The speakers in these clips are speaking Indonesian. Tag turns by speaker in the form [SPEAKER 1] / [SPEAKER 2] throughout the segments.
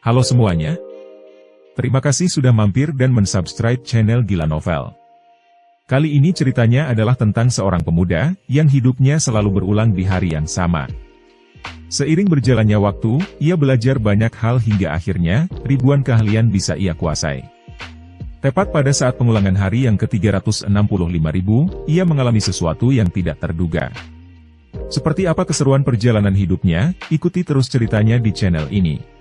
[SPEAKER 1] Halo semuanya. Terima kasih sudah mampir dan mensubscribe channel Gila Novel. Kali ini ceritanya adalah tentang seorang pemuda yang hidupnya selalu berulang di hari yang sama. Seiring berjalannya waktu, ia belajar banyak hal hingga akhirnya, ribuan keahlian bisa ia kuasai. Tepat pada saat pengulangan hari yang ke-365.000, ia mengalami sesuatu yang tidak terduga. Seperti apa keseruan perjalanan hidupnya, ikuti terus ceritanya di channel ini.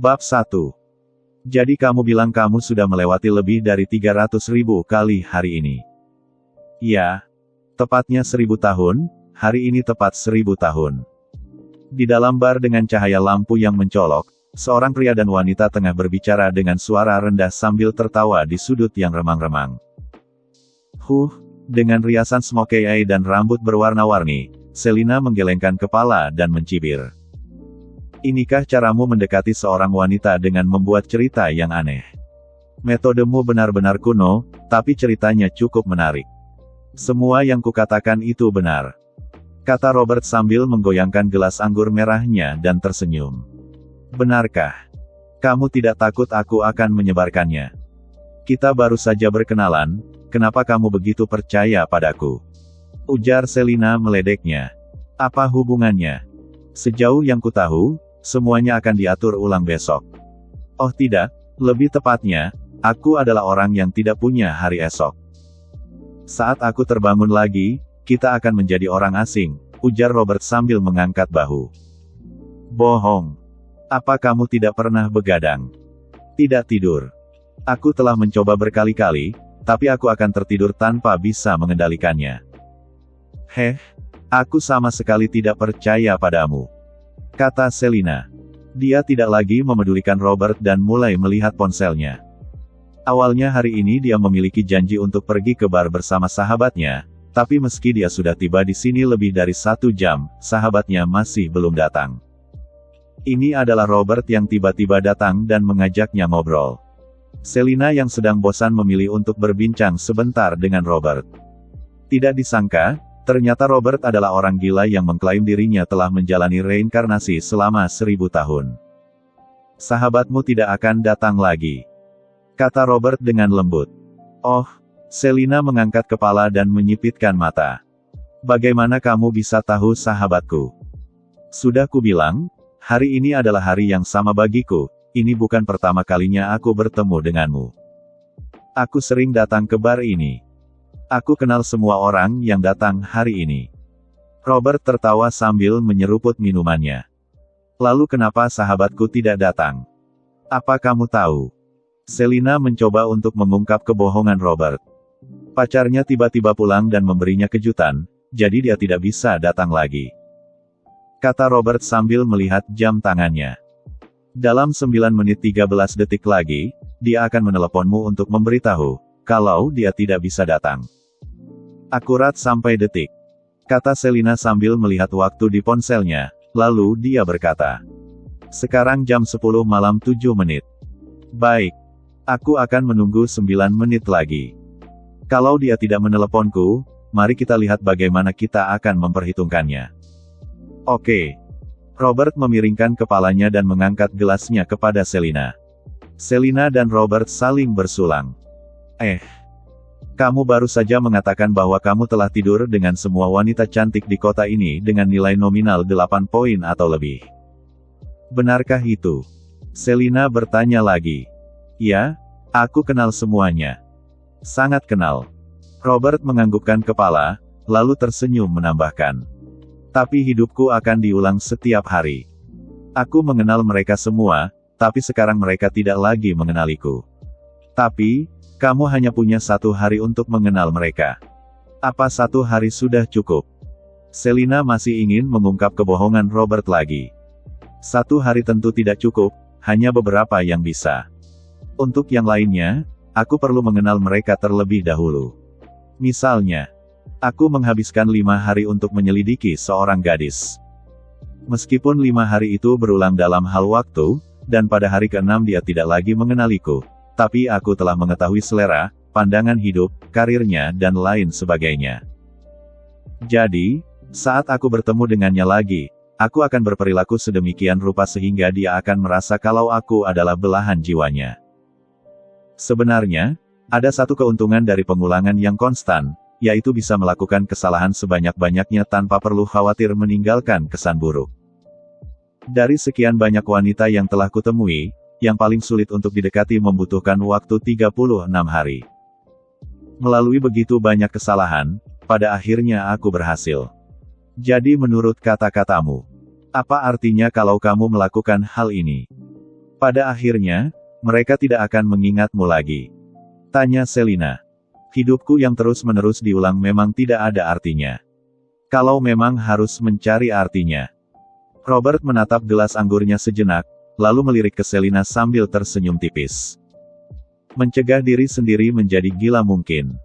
[SPEAKER 2] Bab 1. Jadi kamu bilang kamu sudah melewati lebih dari 300.000 kali hari ini. Ya, tepatnya 1000 tahun, hari ini tepat 1000 tahun. Di dalam bar dengan cahaya lampu yang mencolok, seorang pria dan wanita tengah berbicara dengan suara rendah sambil tertawa di sudut yang remang-remang. Dengan riasan smoky eye dan rambut berwarna-warni, Selina menggelengkan kepala dan mencibir. Inikah caramu mendekati seorang wanita dengan membuat cerita yang aneh? Metodemu benar-benar kuno, tapi ceritanya cukup menarik. Semua yang kukatakan itu benar, kata Robert sambil menggoyangkan gelas anggur merahnya dan tersenyum. Benarkah? Kamu tidak takut aku akan menyebarkannya? Kita baru saja berkenalan, kenapa kamu begitu percaya padaku? Ujar Selina meledeknya. Apa hubungannya? Sejauh yang kutahu, semuanya akan diatur ulang besok. Oh tidak, lebih tepatnya, aku adalah orang yang tidak punya hari esok. Saat aku terbangun lagi, kita akan menjadi orang asing, ujar Robert sambil mengangkat bahu. Bohong. Apa kamu tidak pernah begadang? Tidak tidur. Aku telah mencoba berkali-kali, tapi aku akan tertidur tanpa bisa mengendalikannya. Aku sama sekali tidak percaya padamu, kata Selina. Dia tidak lagi memedulikan Robert dan mulai melihat ponselnya. Awalnya hari ini dia memiliki janji untuk pergi ke bar bersama sahabatnya, tapi meski dia sudah tiba di sini lebih dari 1 jam, sahabatnya masih belum datang. Ini adalah Robert yang tiba-tiba datang dan mengajaknya ngobrol. Selina yang sedang bosan memilih untuk berbincang sebentar dengan Robert. Tidak disangka, ternyata Robert adalah orang gila yang mengklaim dirinya telah menjalani reinkarnasi selama 1000 tahun. Sahabatmu tidak akan datang lagi, kata Robert dengan lembut. Oh, Selina mengangkat kepala dan menyipitkan mata. Bagaimana kamu bisa tahu sahabatku? Sudah kubilang, hari ini adalah hari yang sama bagiku, ini bukan pertama kalinya aku bertemu denganmu. Aku sering datang ke bar ini. Aku kenal semua orang yang datang hari ini. Robert tertawa sambil menyeruput minumannya. Lalu kenapa sahabatku tidak datang? Apa kamu tahu? Selina mencoba untuk mengungkap kebohongan Robert. Pacarnya tiba-tiba pulang dan memberinya kejutan, jadi dia tidak bisa datang lagi, kata Robert sambil melihat jam tangannya. Dalam 9 menit 13 detik lagi, dia akan meneleponmu untuk memberitahu kalau dia tidak bisa datang. Akurat sampai detik, kata Selina sambil melihat waktu di ponselnya, lalu dia berkata. Sekarang jam 10 malam 7 menit. Baik. Aku akan menunggu 9 menit lagi. Kalau dia tidak meneleponku, mari kita lihat bagaimana kita akan memperhitungkannya. Oke. Robert memiringkan kepalanya dan mengangkat gelasnya kepada Selina. Selina dan Robert saling bersulang. Kamu baru saja mengatakan bahwa kamu telah tidur dengan semua wanita cantik di kota ini dengan nilai nominal 8 poin atau lebih. Benarkah itu? Selina bertanya lagi. Ya, aku kenal semuanya. Sangat kenal. Robert menganggukkan kepala, lalu tersenyum menambahkan. Tapi hidupku akan diulang setiap hari. Aku mengenal mereka semua, tapi sekarang mereka tidak lagi mengenaliku. Tapi, kamu hanya punya 1 hari untuk mengenal mereka. Apa 1 hari sudah cukup? Selina masih ingin mengungkap kebohongan Robert lagi. 1 hari tentu tidak cukup, hanya beberapa yang bisa. Untuk yang lainnya, aku perlu mengenal mereka terlebih dahulu. Misalnya, aku menghabiskan 5 hari untuk menyelidiki seorang gadis. Meskipun 5 hari itu berulang dalam hal waktu, dan pada hari ke-6 dia tidak lagi mengenaliku, tapi aku telah mengetahui selera, pandangan hidup, karirnya dan lain sebagainya. Jadi, Saat aku bertemu dengannya lagi, aku akan berperilaku sedemikian rupa sehingga dia akan merasa kalau aku adalah belahan jiwanya. Sebenarnya, ada satu keuntungan dari pengulangan yang konstan, yaitu bisa melakukan kesalahan sebanyak-banyaknya tanpa perlu khawatir meninggalkan kesan buruk. Dari sekian banyak wanita yang telah kutemui, yang paling sulit untuk didekati membutuhkan waktu 36 hari. Melalui begitu banyak kesalahan, pada akhirnya aku berhasil. Jadi menurut kata-katamu, apa artinya kalau kamu melakukan hal ini? Pada akhirnya, mereka tidak akan mengingatmu lagi. Tanya Selina. Hidupku yang terus-menerus diulang memang tidak ada artinya. Kalau memang harus mencari artinya. Robert menatap gelas anggurnya sejenak, lalu melirik ke Selina sambil tersenyum tipis. Mencegah diri sendiri menjadi gila mungkin.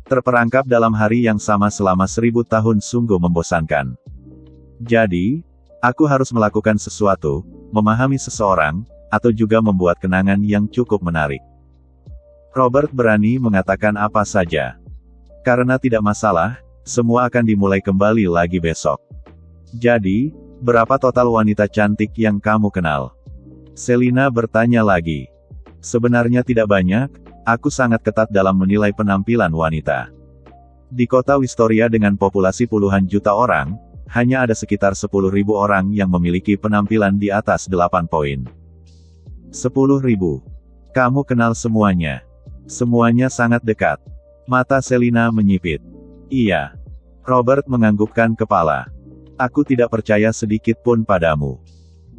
[SPEAKER 2] Terperangkap dalam hari yang sama selama 1000 tahun sungguh membosankan. Jadi, aku harus melakukan sesuatu, memahami seseorang, atau juga membuat kenangan yang cukup menarik. Robert berani mengatakan apa saja. Karena tidak masalah, semua akan dimulai kembali lagi besok. Jadi, berapa total wanita cantik yang kamu kenal? Selina bertanya lagi. Sebenarnya tidak banyak, aku sangat ketat dalam menilai penampilan wanita. Di kota Wistoria dengan populasi puluhan juta orang, hanya ada sekitar 10.000 orang yang memiliki penampilan di atas 8 poin. 10.000. Kamu kenal semuanya. Semuanya sangat dekat. Mata Selina menyipit. Iya. Robert menganggukkan kepala. Aku tidak percaya sedikit pun padamu.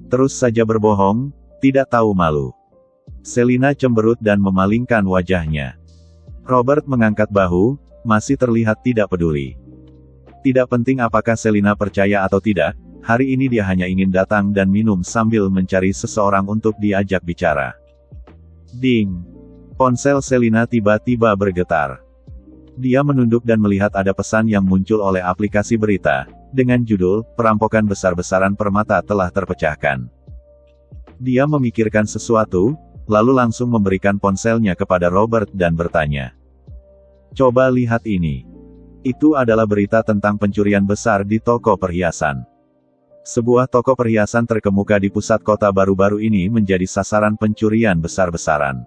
[SPEAKER 2] Terus saja berbohong, tidak tahu malu. Selina cemberut dan memalingkan wajahnya. Robert mengangkat bahu, masih terlihat tidak peduli. Tidak penting apakah Selina percaya atau tidak, hari ini dia hanya ingin datang dan minum sambil mencari seseorang untuk diajak bicara. Ding! Ponsel Selina tiba-tiba bergetar. Dia menunduk dan melihat ada pesan yang muncul oleh aplikasi berita, dengan judul, "Perampokan besar-besaran permata telah terpecahkan." Dia memikirkan sesuatu, lalu langsung memberikan ponselnya kepada Robert dan bertanya. Coba lihat ini. Itu adalah berita tentang pencurian besar di toko perhiasan. Sebuah toko perhiasan terkemuka di pusat kota baru-baru ini menjadi sasaran pencurian besar-besaran.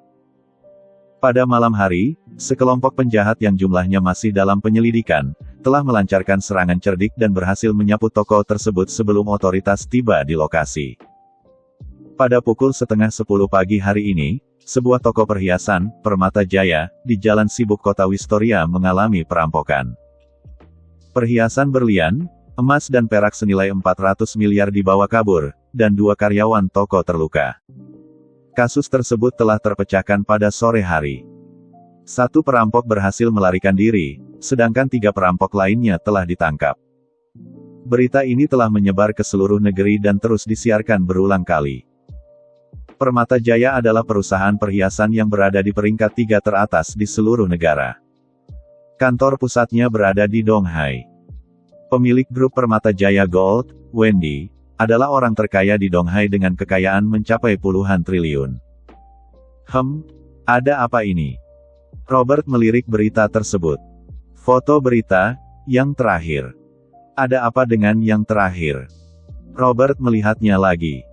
[SPEAKER 2] Pada malam hari, sekelompok penjahat yang jumlahnya masih dalam penyelidikan, telah melancarkan serangan cerdik dan berhasil menyapu toko tersebut sebelum otoritas tiba di lokasi. Pada pukul 9:30 pagi hari ini, sebuah toko perhiasan, Permata Jaya, di Jalan Sibuk Kota Wistoria mengalami perampokan. Perhiasan berlian, emas dan perak senilai 400 miliar dibawa kabur, dan 2 karyawan toko terluka. Kasus tersebut telah terpecahkan pada sore hari. 1 perampok berhasil melarikan diri, sedangkan 3 perampok lainnya telah ditangkap. Berita ini telah menyebar ke seluruh negeri dan terus disiarkan berulang kali. Permata Jaya adalah perusahaan perhiasan yang berada di peringkat 3 teratas di seluruh negara. Kantor pusatnya berada di Donghai. Pemilik grup Permata Jaya Gold, Wendy, adalah orang terkaya di Donghai dengan kekayaan mencapai puluhan triliun. Ada apa ini? Robert melirik berita tersebut. Foto berita, yang terakhir. Ada apa dengan yang terakhir? Robert melihatnya lagi.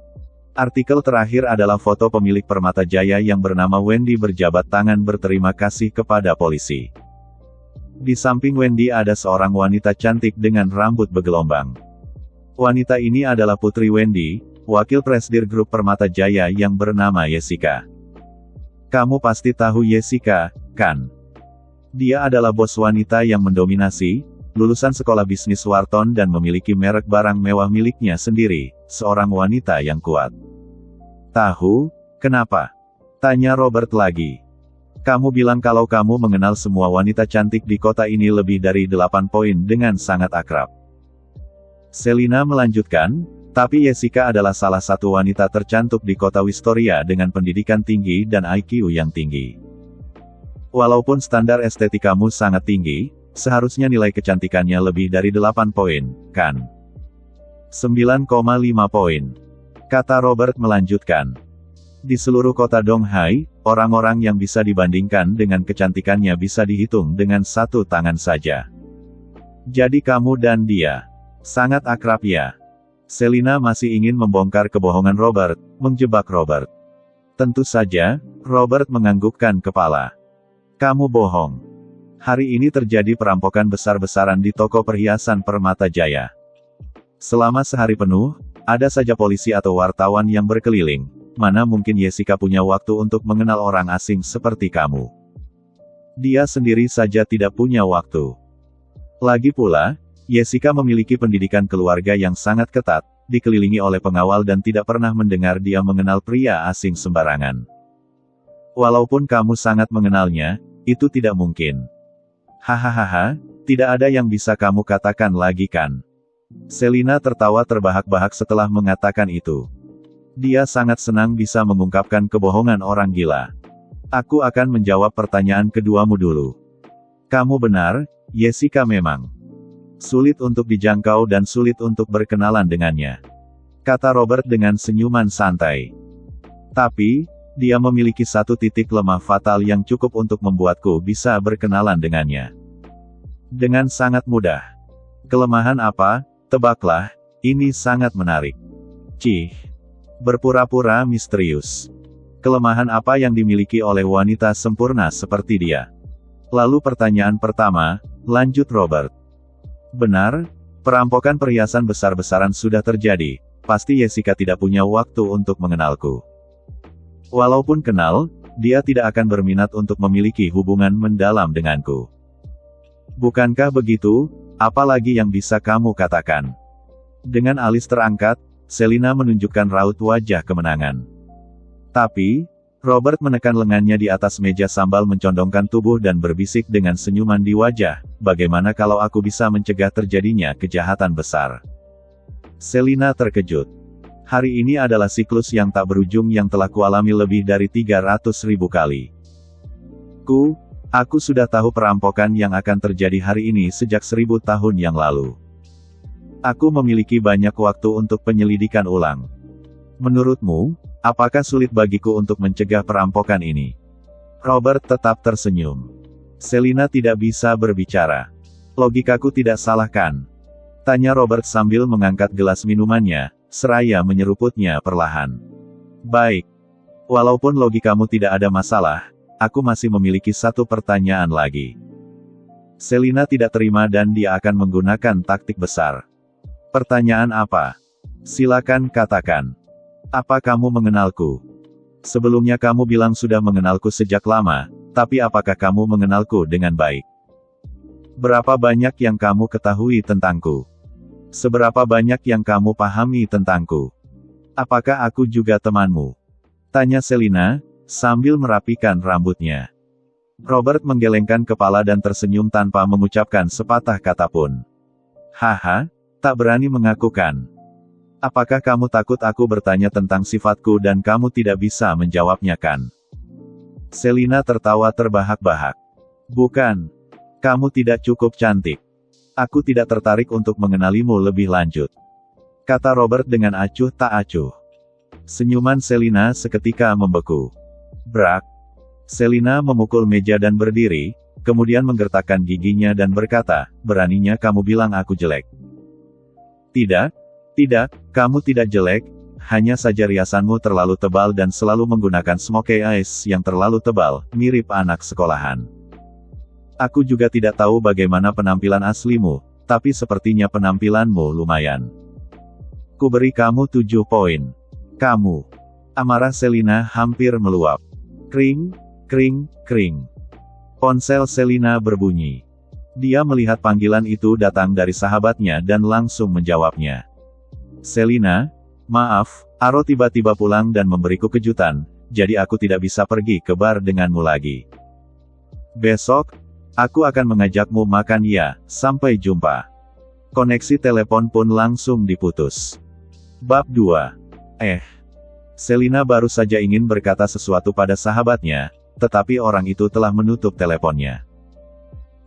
[SPEAKER 2] Artikel terakhir adalah foto pemilik Permata Jaya yang bernama Wendy berjabat tangan berterima kasih kepada polisi. Di samping Wendy ada seorang wanita cantik dengan rambut bergelombang. Wanita ini adalah putri Wendy, wakil presidir grup Permata Jaya yang bernama Jessica. Kamu pasti tahu Jessica, kan? Dia adalah bos wanita yang mendominasi, lulusan sekolah bisnis Wharton dan memiliki merek barang mewah miliknya sendiri, seorang wanita yang kuat. Tahu, kenapa? Tanya Robert lagi. Kamu bilang kalau kamu mengenal semua wanita cantik di kota ini lebih dari 8 poin dengan sangat akrab. Selina melanjutkan, tapi Jessica adalah salah satu wanita tercantik di kota Wistoria dengan pendidikan tinggi dan IQ yang tinggi. Walaupun standar estetikamu sangat tinggi, seharusnya nilai kecantikannya lebih dari 8 poin, kan? 9,5 poin. Kata Robert melanjutkan. Di seluruh kota Donghai, orang-orang yang bisa dibandingkan dengan kecantikannya bisa dihitung dengan 1 tangan saja. Jadi kamu dan dia. Sangat akrab ya. Selina masih ingin membongkar kebohongan Robert, menjebak Robert. Tentu saja, Robert menganggukkan kepala. Kamu bohong. Hari ini terjadi perampokan besar-besaran di toko perhiasan Permata Jaya. Selama sehari penuh, ada saja polisi atau wartawan yang berkeliling. Mana mungkin Jessica punya waktu untuk mengenal orang asing seperti kamu? Dia sendiri saja tidak punya waktu. Lagi pula, Jessica memiliki pendidikan keluarga yang sangat ketat, dikelilingi oleh pengawal dan tidak pernah mendengar dia mengenal pria asing sembarangan. Walaupun kamu sangat mengenalnya, itu tidak mungkin. Hahaha, tidak ada yang bisa kamu katakan lagi kan? Selina tertawa terbahak-bahak setelah mengatakan itu. Dia sangat senang bisa mengungkapkan kebohongan orang gila. Aku akan menjawab pertanyaan keduamu dulu. Kamu benar, Jessica memang sulit untuk dijangkau dan sulit untuk berkenalan dengannya, kata Robert dengan senyuman santai. Tapi, dia memiliki satu titik lemah fatal yang cukup untuk membuatku bisa berkenalan dengannya. Dengan sangat mudah. Kelemahan apa? Tebaklah, ini sangat menarik. Cih. Berpura-pura misterius. Kelemahan apa yang dimiliki oleh wanita sempurna seperti dia? Lalu pertanyaan pertama, lanjut Robert. Benar, perampokan perhiasan besar-besaran sudah terjadi, pasti Jessica tidak punya waktu untuk mengenalku. Walaupun kenal, dia tidak akan berminat untuk memiliki hubungan mendalam denganku. Bukankah begitu? Apalagi yang bisa kamu katakan? Dengan alis terangkat, Selina menunjukkan raut wajah kemenangan. Tapi, Robert menekan lengannya di atas meja sambil mencondongkan tubuh dan berbisik dengan senyuman di wajah, bagaimana kalau aku bisa mencegah terjadinya kejahatan besar? Selina terkejut. Hari ini adalah siklus yang tak berujung yang telah kualami lebih dari 300.000 kali. Aku sudah tahu perampokan yang akan terjadi hari ini sejak 1000 tahun yang lalu. Aku memiliki banyak waktu untuk penyelidikan ulang. Menurutmu, apakah sulit bagiku untuk mencegah perampokan ini? Robert tetap tersenyum. Selina tidak bisa berbicara. Logikaku tidak salah kan? Tanya Robert sambil mengangkat gelas minumannya, seraya menyeruputnya perlahan. Baik. Walaupun logikamu tidak ada masalah, aku masih memiliki satu pertanyaan lagi. Selina tidak terima dan dia akan menggunakan taktik besar. Pertanyaan apa? Silakan katakan. Apa kamu mengenalku? Sebelumnya kamu bilang sudah mengenalku sejak lama, tapi apakah kamu mengenalku dengan baik? Berapa banyak yang kamu ketahui tentangku? Seberapa banyak yang kamu pahami tentangku? Apakah aku juga temanmu? Tanya Selina, sambil merapikan rambutnya. Robert menggelengkan kepala dan tersenyum tanpa mengucapkan sepatah kata pun. Haha, tak berani mengakukan. Apakah kamu takut aku bertanya tentang sifatku dan kamu tidak bisa menjawabnya kan? Selina tertawa terbahak-bahak. Bukan. Kamu tidak cukup cantik. Aku tidak tertarik untuk mengenalimu lebih lanjut. Kata Robert dengan acuh tak acuh. Senyuman Selina seketika membeku. Brak. Selina memukul meja dan berdiri, kemudian menggertakkan giginya dan berkata, beraninya kamu bilang aku jelek. Tidak, kamu tidak jelek, hanya saja riasanmu terlalu tebal dan selalu menggunakan smokey eyes yang terlalu tebal, mirip anak sekolahan. Aku juga tidak tahu bagaimana penampilan aslimu, tapi sepertinya penampilanmu lumayan. Ku beri kamu 7 poin. Kamu. Amarah Selina hampir meluap. Kring, kring, kring. Ponsel Selina berbunyi. Dia melihat panggilan itu datang dari sahabatnya dan langsung menjawabnya. Selina, maaf, Aro tiba-tiba pulang dan memberiku kejutan, jadi aku tidak bisa pergi ke bar denganmu lagi. Besok, aku akan mengajakmu makan ya, sampai jumpa. Koneksi telepon pun langsung diputus. Bab 2. Selina baru saja ingin berkata sesuatu pada sahabatnya, tetapi orang itu telah menutup teleponnya.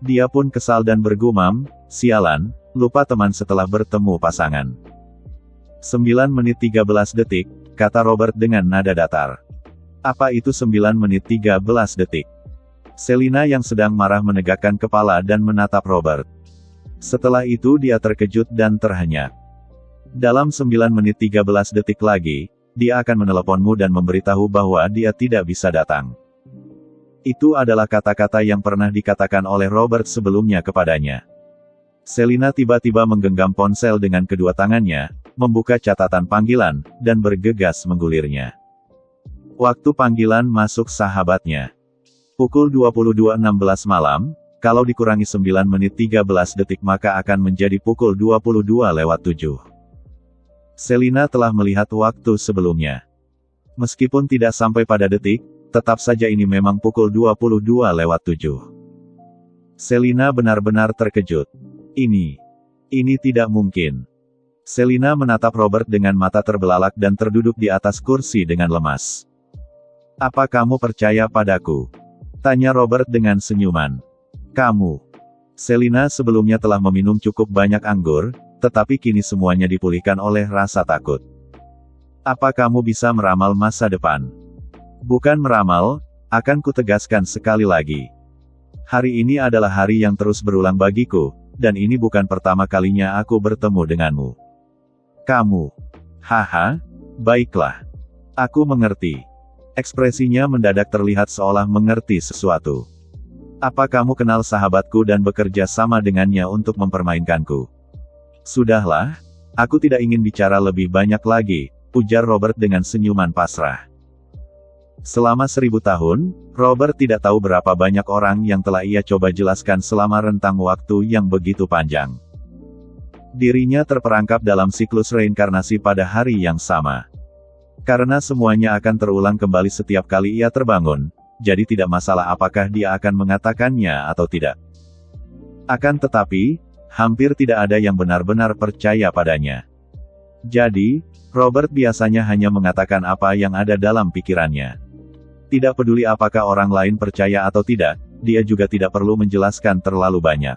[SPEAKER 2] Dia pun kesal dan bergumam, sialan, lupa teman setelah bertemu pasangan. 9 menit 13 detik, kata Robert dengan nada datar. Apa itu 9 menit 13 detik? Selina yang sedang marah menegakkan kepala dan menatap Robert. Setelah itu dia terkejut dan terhenyak. Dalam 9 menit 13 detik lagi, dia akan meneleponmu dan memberitahu bahwa dia tidak bisa datang. Itu adalah kata-kata yang pernah dikatakan oleh Robert sebelumnya kepadanya. Selina tiba-tiba menggenggam ponsel dengan kedua tangannya, membuka catatan panggilan, dan bergegas menggulirnya. Waktu panggilan masuk sahabatnya. Pukul 22.16 malam, kalau dikurangi 9 menit 13 detik maka akan menjadi pukul 22:07. Selina telah melihat waktu sebelumnya. Meskipun tidak sampai pada detik, tetap saja ini memang pukul 22:07. Selina benar-benar terkejut. Ini tidak mungkin. Selina menatap Robert dengan mata terbelalak dan terduduk di atas kursi dengan lemas. "Apa kamu percaya padaku?" tanya Robert dengan senyuman. "Kamu." Selina sebelumnya telah meminum cukup banyak anggur, tetapi kini semuanya dipulihkan oleh rasa takut. "Apa kamu bisa meramal masa depan?" "Bukan meramal, akan kutegaskan sekali lagi. Hari ini adalah hari yang terus berulang bagiku, dan ini bukan pertama kalinya aku bertemu denganmu." "Kamu." "Haha, baiklah. Aku mengerti." Ekspresinya mendadak terlihat seolah mengerti sesuatu. "Apa kamu kenal sahabatku dan bekerja sama dengannya untuk mempermainkanku?" "Sudahlah, aku tidak ingin bicara lebih banyak lagi," ujar Robert dengan senyuman pasrah. Selama 1000 tahun, Robert tidak tahu berapa banyak orang yang telah ia coba jelaskan selama rentang waktu yang begitu panjang. Dirinya terperangkap dalam siklus reinkarnasi pada hari yang sama. Karena semuanya akan terulang kembali setiap kali ia terbangun, jadi tidak masalah apakah dia akan mengatakannya atau tidak. Akan tetapi, hampir tidak ada yang benar-benar percaya padanya. Jadi, Robert biasanya hanya mengatakan apa yang ada dalam pikirannya. Tidak peduli apakah orang lain percaya atau tidak, dia juga tidak perlu menjelaskan terlalu banyak.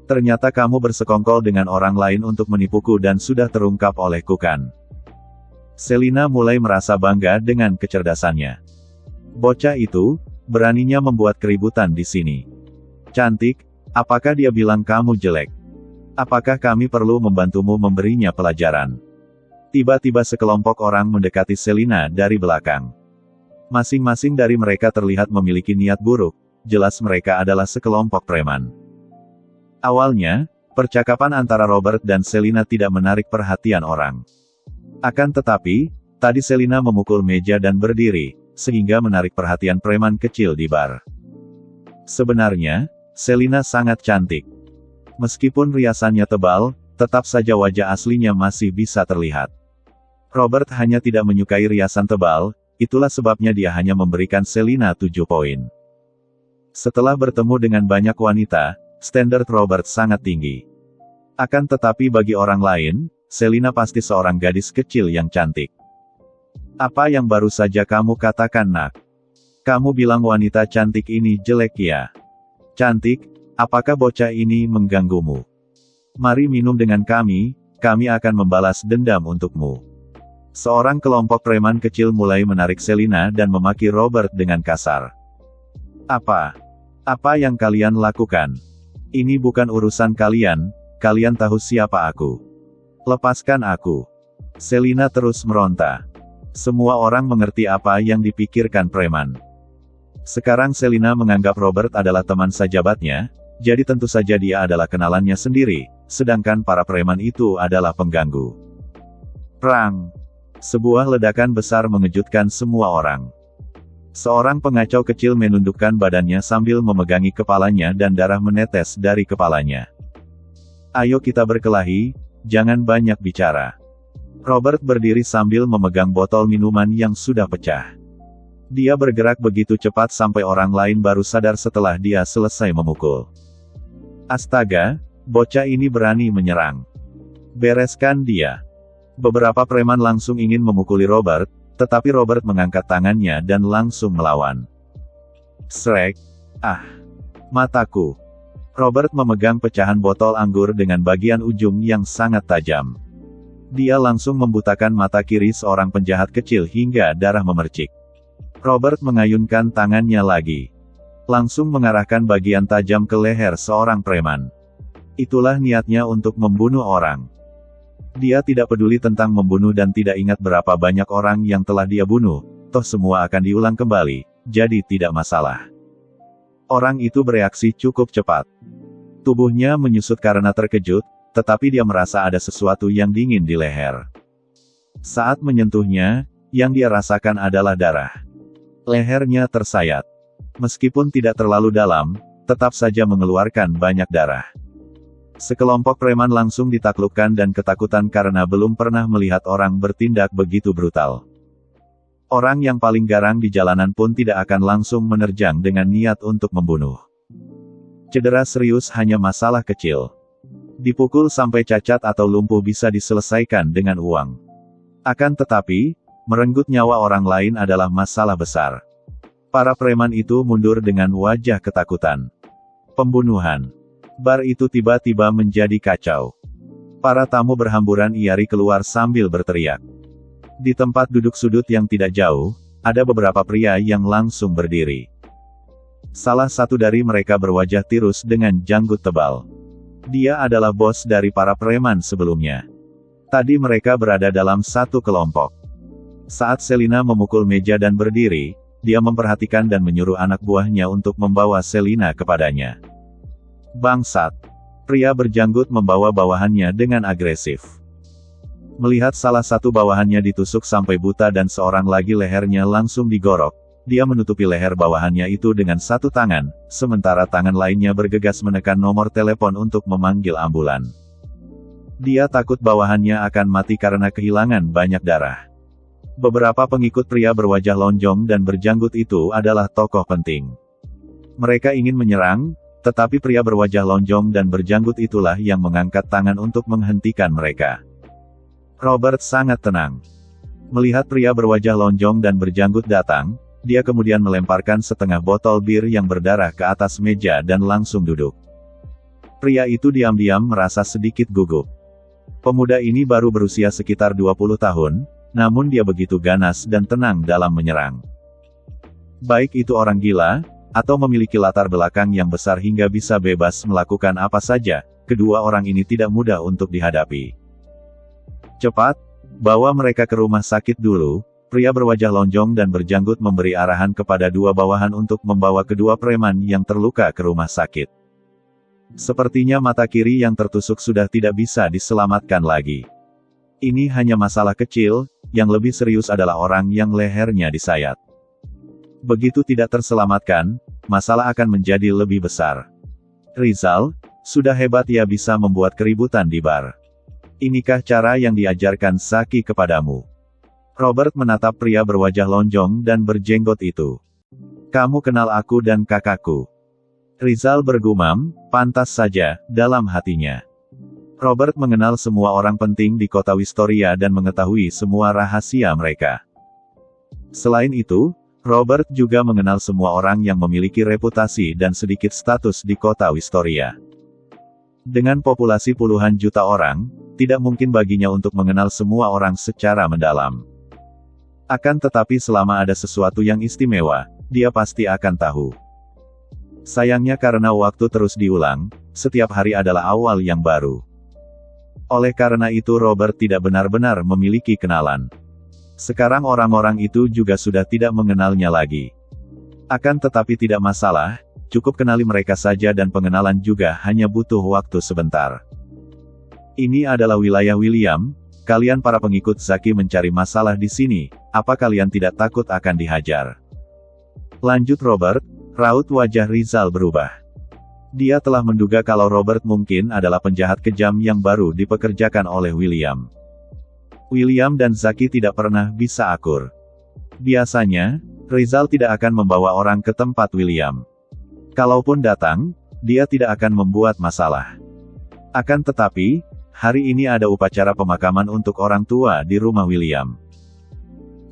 [SPEAKER 2] "Ternyata kamu bersekongkol dengan orang lain untuk menipuku dan sudah terungkap olehku kan?" Selina mulai merasa bangga dengan kecerdasannya. Bocah itu, beraninya membuat keributan di sini. "Cantik, apakah dia bilang kamu jelek? Apakah kami perlu membantumu memberinya pelajaran?" Tiba-tiba sekelompok orang mendekati Selina dari belakang. Masing-masing dari mereka terlihat memiliki niat buruk, jelas mereka adalah sekelompok preman. Awalnya, percakapan antara Robert dan Selina tidak menarik perhatian orang. Akan tetapi, tadi Selina memukul meja dan berdiri, sehingga menarik perhatian preman kecil di bar. Sebenarnya, Selina sangat cantik. Meskipun riasannya tebal, tetap saja wajah aslinya masih bisa terlihat. Robert hanya tidak menyukai riasan tebal, itulah sebabnya dia hanya memberikan Selina 7 poin. Setelah bertemu dengan banyak wanita, standar Robert sangat tinggi. Akan tetapi bagi orang lain, Selina pasti seorang gadis kecil yang cantik. "Apa yang baru saja kamu katakan, nak? Kamu bilang wanita cantik ini jelek ya? Cantik, apakah bocah ini mengganggumu? Mari minum dengan kami akan membalas dendam untukmu." Seorang kelompok preman kecil mulai menarik Selina dan memaki Robert dengan kasar. Apa yang kalian lakukan? Ini bukan urusan kalian, kalian tahu siapa aku. Lepaskan aku." Selina terus meronta. Semua orang mengerti apa yang dipikirkan preman. Sekarang Selina menganggap Robert adalah teman sahabatnya, jadi tentu saja dia adalah kenalannya sendiri, sedangkan para preman itu adalah pengganggu. Prang! Sebuah ledakan besar mengejutkan semua orang. Seorang pengacau kecil menundukkan badannya sambil memegangi kepalanya dan darah menetes dari kepalanya. "Ayo kita berkelahi, jangan banyak bicara." Robert berdiri sambil memegang botol minuman yang sudah pecah. Dia bergerak begitu cepat sampai orang lain baru sadar setelah dia selesai memukul. Astaga, bocah ini berani menyerang. Bereskan dia. Beberapa preman langsung ingin memukuli Robert, tetapi Robert mengangkat tangannya dan langsung melawan. Srek! Ah! Mataku! Robert memegang pecahan botol anggur dengan bagian ujung yang sangat tajam. Dia langsung membutakan mata kiri seorang penjahat kecil hingga darah memercik. Robert mengayunkan tangannya lagi. Langsung mengarahkan bagian tajam ke leher seorang preman. Itulah niatnya untuk membunuh orang. Dia tidak peduli tentang membunuh dan tidak ingat berapa banyak orang yang telah dia bunuh, toh semua akan diulang kembali, jadi tidak masalah. Orang itu bereaksi cukup cepat. Tubuhnya menyusut karena terkejut, tetapi dia merasa ada sesuatu yang dingin di leher. Saat menyentuhnya, yang dia rasakan adalah darah. Lehernya tersayat. Meskipun tidak terlalu dalam, tetap saja mengeluarkan banyak darah. Sekelompok preman langsung ditaklukkan dan ketakutan karena belum pernah melihat orang bertindak begitu brutal. Orang yang paling garang di jalanan pun tidak akan langsung menerjang dengan niat untuk membunuh. Cedera serius hanya masalah kecil. Dipukul sampai cacat atau lumpuh bisa diselesaikan dengan uang. Akan tetapi, merenggut nyawa orang lain adalah masalah besar. Para preman itu mundur dengan wajah ketakutan. Pembunuhan. Bar itu tiba-tiba menjadi kacau. Para tamu berhamburan iari keluar sambil berteriak. Di tempat duduk sudut yang tidak jauh, ada beberapa pria yang langsung berdiri. Salah satu dari mereka berwajah tirus dengan janggut tebal. Dia adalah bos dari para preman sebelumnya. Tadi mereka berada dalam satu kelompok. Saat Selina memukul meja dan berdiri, dia memperhatikan dan menyuruh anak buahnya untuk membawa Selina kepadanya. Bangsat. Pria berjanggut membawa bawahannya dengan agresif. Melihat salah satu bawahannya ditusuk sampai buta dan seorang lagi lehernya langsung digorok, dia menutupi leher bawahannya itu dengan satu tangan, sementara tangan lainnya bergegas menekan nomor telepon untuk memanggil ambulan. Dia takut bawahannya akan mati karena kehilangan banyak darah. Beberapa pengikut pria berwajah lonjong dan berjanggut itu adalah tokoh penting. Mereka ingin menyerang, tetapi pria berwajah lonjong dan berjanggut itulah yang mengangkat tangan untuk menghentikan mereka. Robert sangat tenang. Melihat pria berwajah lonjong dan berjanggut datang, dia kemudian melemparkan setengah botol bir yang berdarah ke atas meja dan langsung duduk. Pria itu diam-diam merasa sedikit gugup. Pemuda ini baru berusia sekitar 20 tahun, namun dia begitu ganas dan tenang dalam menyerang. Baik itu orang gila, atau memiliki latar belakang yang besar hingga bisa bebas melakukan apa saja, kedua orang ini tidak mudah untuk dihadapi. Cepat, bawa mereka ke rumah sakit dulu. Pria berwajah lonjong dan berjanggut memberi arahan kepada dua bawahan untuk membawa kedua preman yang terluka ke rumah sakit. Sepertinya mata kiri yang tertusuk sudah tidak bisa diselamatkan lagi. Ini hanya masalah kecil, yang lebih serius adalah orang yang lehernya disayat. Begitu tidak terselamatkan, masalah akan menjadi lebih besar. Rizal, sudah hebat ia bisa membuat keributan di bar. Inikah cara yang diajarkan Saki kepadamu? Robert menatap pria berwajah lonjong dan berjenggot itu. Kamu kenal aku dan kakakku. Rizal bergumam, pantas saja, dalam hatinya. Robert mengenal semua orang penting di kota Wistoria dan mengetahui semua rahasia mereka. Selain itu, Robert juga mengenal semua orang yang memiliki reputasi dan sedikit status di kota Wistoria. Dengan populasi puluhan juta orang, tidak mungkin baginya untuk mengenal semua orang secara mendalam. Akan tetapi selama ada sesuatu yang istimewa, dia pasti akan tahu. Sayangnya karena waktu terus diulang, setiap hari adalah awal yang baru. Oleh karena itu Robert tidak benar-benar memiliki kenalan. Sekarang orang-orang itu juga sudah tidak mengenalnya lagi. Akan tetapi tidak masalah, cukup kenali mereka saja dan pengenalan juga hanya butuh waktu sebentar. Ini adalah wilayah William, kalian para pengikut Zaki mencari masalah di sini, apa kalian tidak takut akan dihajar? Lanjut Robert, raut wajah Rizal berubah. Dia telah menduga kalau Robert mungkin adalah penjahat kejam yang baru dipekerjakan oleh William. William dan Zaki tidak pernah bisa akur. Biasanya, Rizal tidak akan membawa orang ke tempat William. Kalaupun datang, dia tidak akan membuat masalah. Akan tetapi, hari ini ada upacara pemakaman untuk orang tua di rumah William.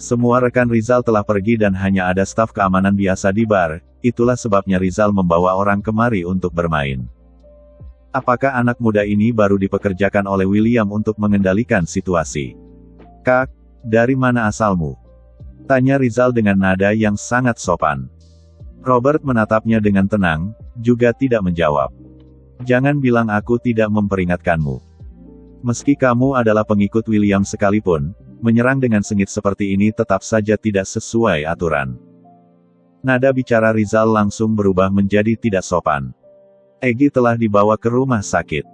[SPEAKER 2] Semua rekan Rizal telah pergi dan hanya ada staf keamanan biasa di bar, itulah sebabnya Rizal membawa orang kemari untuk bermain. Apakah anak muda ini baru dipekerjakan oleh William untuk mengendalikan situasi? Kak, dari mana asalmu? Tanya Rizal dengan nada yang sangat sopan. Robert menatapnya dengan tenang, juga tidak menjawab. Jangan bilang aku tidak memperingatkanmu. Meski kamu adalah pengikut William sekalipun, menyerang dengan sengit seperti ini tetap saja tidak sesuai aturan. Nada bicara Rizal langsung berubah menjadi tidak sopan. Egy telah dibawa ke rumah sakit.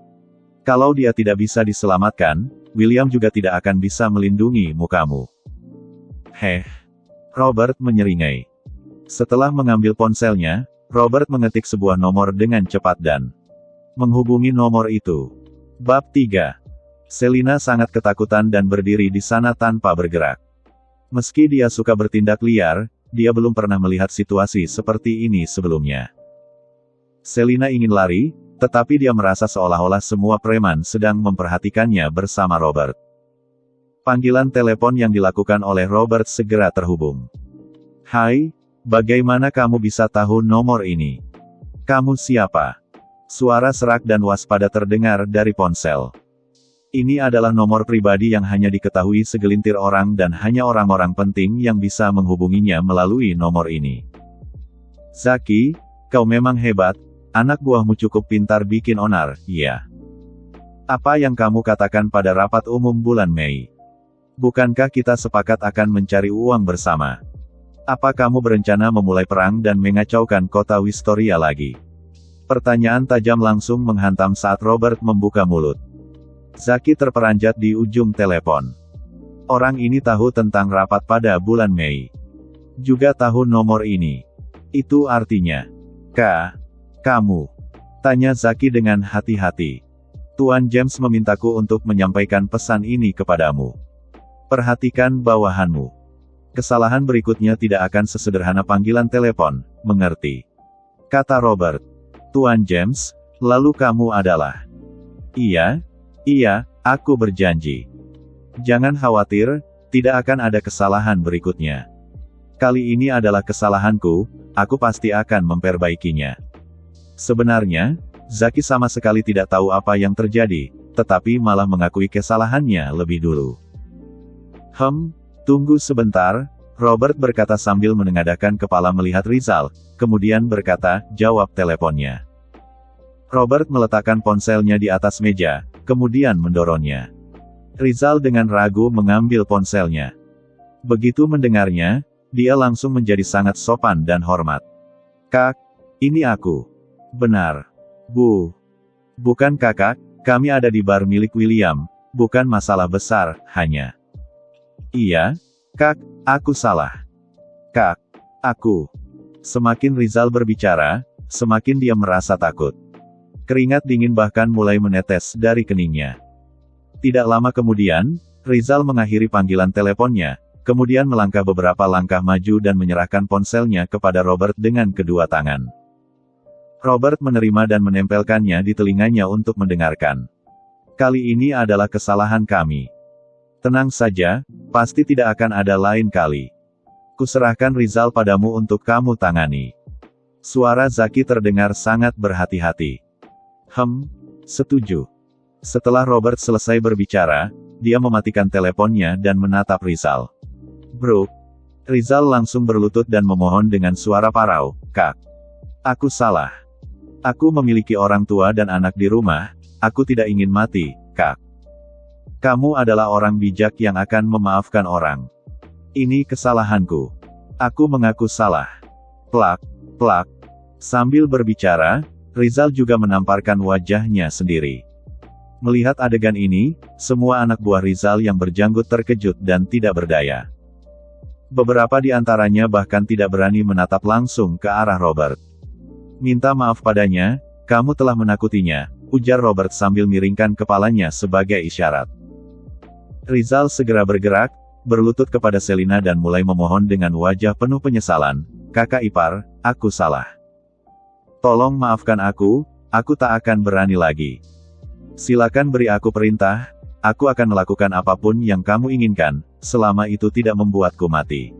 [SPEAKER 2] Kalau dia tidak bisa diselamatkan, William juga tidak akan bisa melindungi mukamu. Robert menyeringai. Setelah mengambil ponselnya, Robert mengetik sebuah nomor dengan cepat dan menghubungi nomor itu. Bab 3. Selina sangat ketakutan dan berdiri di sana tanpa bergerak. Meski dia suka bertindak liar, dia belum pernah melihat situasi seperti ini sebelumnya. Selina ingin lari, tetapi dia merasa seolah-olah semua preman sedang memperhatikannya bersama Robert. Panggilan telepon yang dilakukan oleh Robert segera terhubung. Hai, bagaimana kamu bisa tahu nomor ini? Kamu siapa? Suara serak dan waspada terdengar dari ponsel. Ini adalah nomor pribadi yang hanya diketahui segelintir orang dan hanya orang-orang penting yang bisa menghubunginya melalui nomor ini. Zaki, kau memang hebat. Anak buahmu cukup pintar bikin onar, iya. Apa yang kamu katakan pada rapat umum bulan Mei? Bukankah kita sepakat akan mencari uang bersama? Apa kamu berencana memulai perang dan mengacaukan kota Wistoria lagi? Pertanyaan tajam langsung menghantam saat Robert membuka mulut. Zaki terperanjat di ujung telepon. Orang ini tahu tentang rapat pada bulan Mei. Juga tahu nomor ini. Itu artinya, kamu? Tanya Zaki dengan hati-hati. Tuan James memintaku untuk menyampaikan pesan ini kepadamu. Perhatikan bawahanmu. Kesalahan berikutnya tidak akan sesederhana panggilan telepon, mengerti? Kata Robert. Tuan James, lalu kamu adalah? Iya, aku berjanji. Jangan khawatir, tidak akan ada kesalahan berikutnya. Kali ini adalah kesalahanku, aku pasti akan memperbaikinya. Sebenarnya, Zaki sama sekali tidak tahu apa yang terjadi, tetapi malah mengakui kesalahannya lebih dulu. Tunggu sebentar, Robert berkata sambil menengadahkan kepala melihat Rizal, kemudian berkata, jawab teleponnya. Robert meletakkan ponselnya di atas meja, kemudian mendorongnya. Rizal dengan ragu mengambil ponselnya. Begitu mendengarnya, dia langsung menjadi sangat sopan dan hormat. Kak, ini aku. Benar. Bukan kakak, kami ada di bar milik William, bukan masalah besar, hanya. Iya, Kak, aku salah. Kak, aku. Semakin Rizal berbicara, semakin dia merasa takut. Keringat dingin bahkan mulai menetes dari keningnya. Tidak lama kemudian, Rizal mengakhiri panggilan teleponnya, kemudian melangkah beberapa langkah maju dan menyerahkan ponselnya kepada Robert dengan kedua tangan. Robert menerima dan menempelkannya di telinganya untuk mendengarkan. Kali ini adalah kesalahan kami. Tenang saja, pasti tidak akan ada lain kali. Kuserahkan Rizal padamu untuk kamu tangani. Suara Zaki terdengar sangat berhati-hati. Setuju. Setelah Robert selesai berbicara, dia mematikan teleponnya dan menatap Rizal. Bro. Rizal langsung berlutut dan memohon dengan suara parau, Kak. Aku salah. Aku memiliki orang tua dan anak di rumah, aku tidak ingin mati, Kak. Kamu adalah orang bijak yang akan memaafkan orang. Ini kesalahanku. Aku mengaku salah. Plak. Sambil berbicara, Rizal juga menamparkan wajahnya sendiri. Melihat adegan ini, semua anak buah Rizal yang berjanggut terkejut dan tidak berdaya. Beberapa di antaranya bahkan tidak berani menatap langsung ke arah Robert. Minta maaf padanya, kamu telah menakutinya, ujar Robert sambil miringkan kepalanya sebagai isyarat. Rizal segera bergerak, berlutut kepada Selina dan mulai memohon dengan wajah penuh penyesalan, Kakak ipar, aku salah. Tolong maafkan aku tak akan berani lagi. Silakan beri aku perintah, aku akan melakukan apapun yang kamu inginkan, selama itu tidak membuatku mati.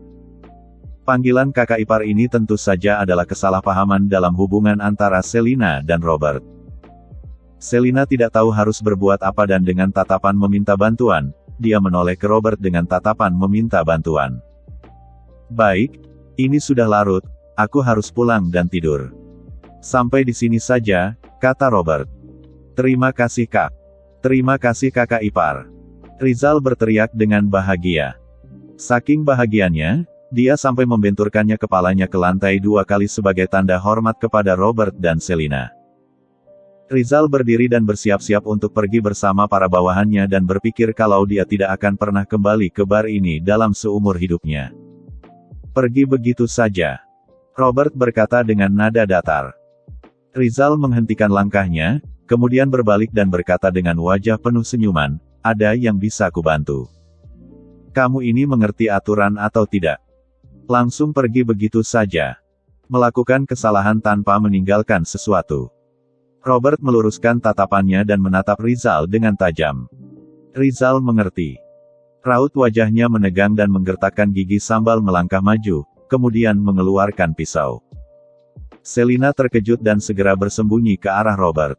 [SPEAKER 2] Panggilan kakak ipar ini tentu saja adalah kesalahpahaman dalam hubungan antara Selina dan Robert. Selina tidak tahu harus berbuat apa dan dengan tatapan meminta bantuan, dia menoleh ke Robert dengan tatapan meminta bantuan. Baik, ini sudah larut, aku harus pulang dan tidur. Sampai di sini saja, kata Robert. Terima kasih Kak. Terima kasih kakak ipar. Rizal berteriak dengan bahagia. Saking bahagianya, dia sampai membenturkannya kepalanya ke lantai 2 kali sebagai tanda hormat kepada Robert dan Selina. Rizal berdiri dan bersiap-siap untuk pergi bersama para bawahannya dan berpikir kalau dia tidak akan pernah kembali ke bar ini dalam seumur hidupnya. Pergi begitu saja? Robert berkata dengan nada datar. Rizal menghentikan langkahnya, kemudian berbalik dan berkata dengan wajah penuh senyuman, "Ada yang bisa kubantu? Kamu ini mengerti aturan atau tidak? Langsung pergi begitu saja? Melakukan kesalahan tanpa meninggalkan sesuatu." Robert meluruskan tatapannya dan menatap Rizal dengan tajam. Rizal mengerti. Raut wajahnya menegang dan menggertakkan gigi sambil melangkah maju, kemudian mengeluarkan pisau. Selina terkejut dan segera bersembunyi ke arah Robert.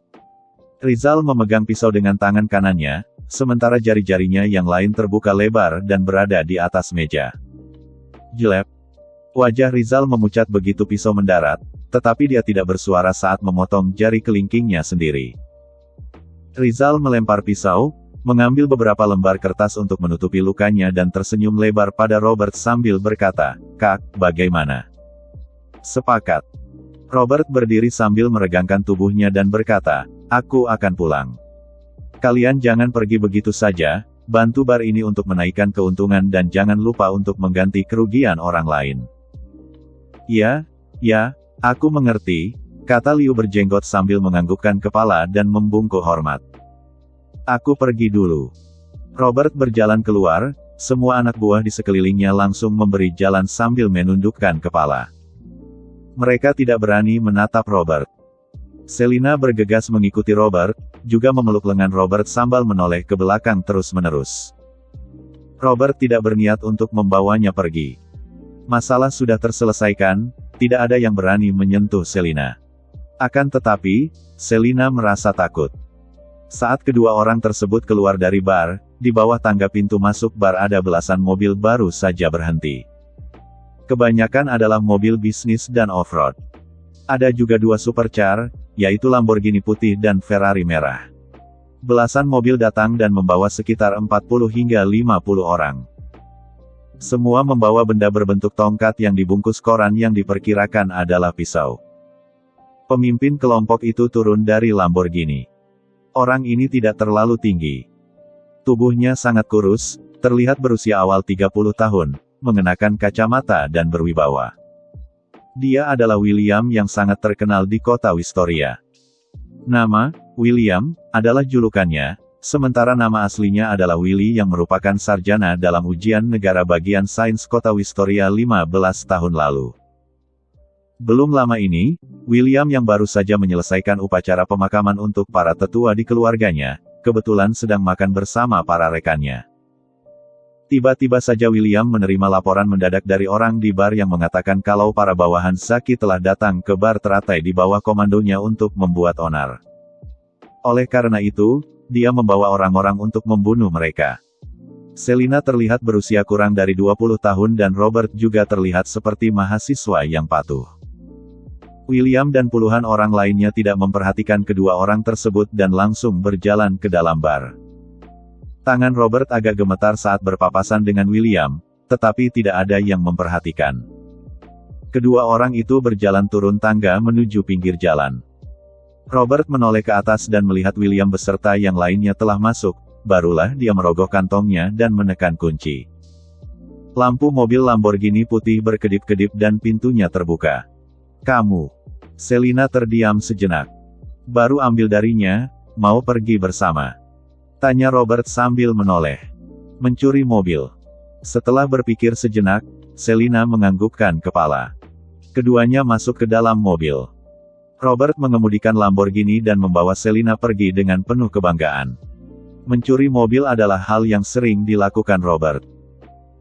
[SPEAKER 2] Rizal memegang pisau dengan tangan kanannya, sementara jari-jarinya yang lain terbuka lebar dan berada di atas meja. Jelek. Wajah Rizal memucat begitu pisau mendarat, tetapi dia tidak bersuara saat memotong jari kelingkingnya sendiri. Rizal melempar pisau, mengambil beberapa lembar kertas untuk menutupi lukanya dan tersenyum lebar pada Robert sambil berkata, "Kak, bagaimana? Sepakat?" Robert berdiri sambil meregangkan tubuhnya dan berkata, "Aku akan pulang. Kalian jangan pergi begitu saja, bantu bar ini untuk menaikkan keuntungan dan jangan lupa untuk mengganti kerugian orang lain." "Ya, aku mengerti," kata Liu berjenggot sambil menganggukkan kepala dan membungkuk hormat. "Aku pergi dulu." Robert berjalan keluar, semua anak buah di sekelilingnya langsung memberi jalan sambil menundukkan kepala. Mereka tidak berani menatap Robert. Selina bergegas mengikuti Robert, juga memeluk lengan Robert sambil menoleh ke belakang terus-menerus. Robert tidak berniat untuk membawanya pergi. Masalah sudah terselesaikan, tidak ada yang berani menyentuh Selina. Akan tetapi, Selina merasa takut. Saat kedua orang tersebut keluar dari bar, di bawah tangga pintu masuk bar ada belasan mobil baru saja berhenti. Kebanyakan adalah mobil bisnis dan off-road. Ada juga 2 supercar, yaitu Lamborghini putih dan Ferrari merah. Belasan mobil datang dan membawa sekitar 40 hingga 50 orang. Semua membawa benda berbentuk tongkat yang dibungkus koran yang diperkirakan adalah pisau. Pemimpin kelompok itu turun dari Lamborghini. Orang ini tidak terlalu tinggi. Tubuhnya sangat kurus, terlihat berusia awal 30 tahun, mengenakan kacamata dan berwibawa. Dia adalah William yang sangat terkenal di kota Wistoria. Nama, William, adalah julukannya, sementara nama aslinya adalah Willy yang merupakan sarjana dalam ujian negara bagian sains kota Wistoria 15 tahun lalu. Belum lama ini, William yang baru saja menyelesaikan upacara pemakaman untuk para tetua di keluarganya, kebetulan sedang makan bersama para rekannya. Tiba-tiba saja William menerima laporan mendadak dari orang di bar yang mengatakan kalau para bawahan Zaki telah datang ke bar teratai di bawah komandonya untuk membuat onar. Oleh karena itu, dia membawa orang-orang untuk membunuh mereka. Selina terlihat berusia kurang dari 20 tahun dan Robert juga terlihat seperti mahasiswa yang patuh. William dan puluhan orang lainnya tidak memperhatikan kedua orang tersebut dan langsung berjalan ke dalam bar. Tangan Robert agak gemetar saat berpapasan dengan William, tetapi tidak ada yang memperhatikan. Kedua orang itu berjalan turun tangga menuju pinggir jalan. Robert menoleh ke atas dan melihat William beserta yang lainnya telah masuk, barulah dia merogoh kantongnya dan menekan kunci. Lampu mobil Lamborghini putih berkedip-kedip dan pintunya terbuka. "Kamu?" Selina terdiam sejenak. "Baru ambil darinya, mau pergi bersama?" tanya Robert sambil menoleh. "Mencuri mobil." Setelah berpikir sejenak, Selina menganggukkan kepala. Keduanya masuk ke dalam mobil. Robert mengemudikan Lamborghini dan membawa Selina pergi dengan penuh kebanggaan. Mencuri mobil adalah hal yang sering dilakukan Robert.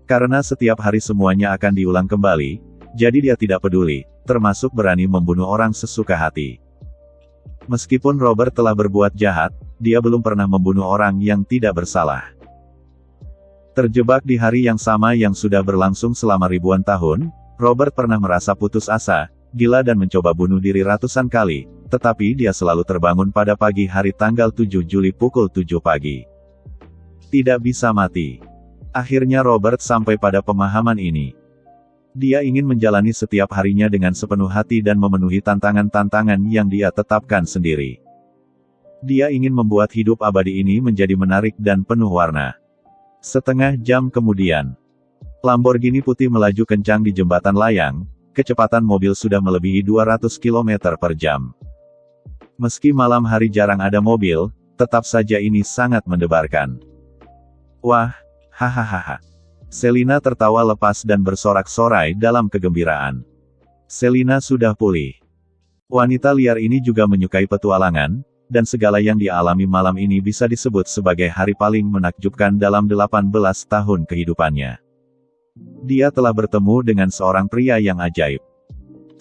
[SPEAKER 2] Karena setiap hari semuanya akan diulang kembali, jadi dia tidak peduli, termasuk berani membunuh orang sesuka hati. Meskipun Robert telah berbuat jahat, dia belum pernah membunuh orang yang tidak bersalah. Terjebak di hari yang sama yang sudah berlangsung selama ribuan tahun, Robert pernah merasa putus asa, gila dan mencoba bunuh diri ratusan kali, tetapi dia selalu terbangun pada pagi hari tanggal 7 Juli pukul 7 pagi. Tidak bisa mati. Akhirnya Robert sampai pada pemahaman ini. Dia ingin menjalani setiap harinya dengan sepenuh hati dan memenuhi tantangan-tantangan yang dia tetapkan sendiri. Dia ingin membuat hidup abadi ini menjadi menarik dan penuh warna. Setengah jam kemudian, Lamborghini putih melaju kencang di jembatan layang, kecepatan mobil sudah melebihi 200 km per jam. Meski malam hari jarang ada mobil, tetap saja ini sangat mendebarkan. Wah, hahaha. Selina tertawa lepas dan bersorak-sorai dalam kegembiraan. Selina sudah pulih. Wanita liar ini juga menyukai petualangan, dan segala yang dia alami malam ini bisa disebut sebagai hari paling menakjubkan dalam 18 tahun kehidupannya. Dia telah bertemu dengan seorang pria yang ajaib.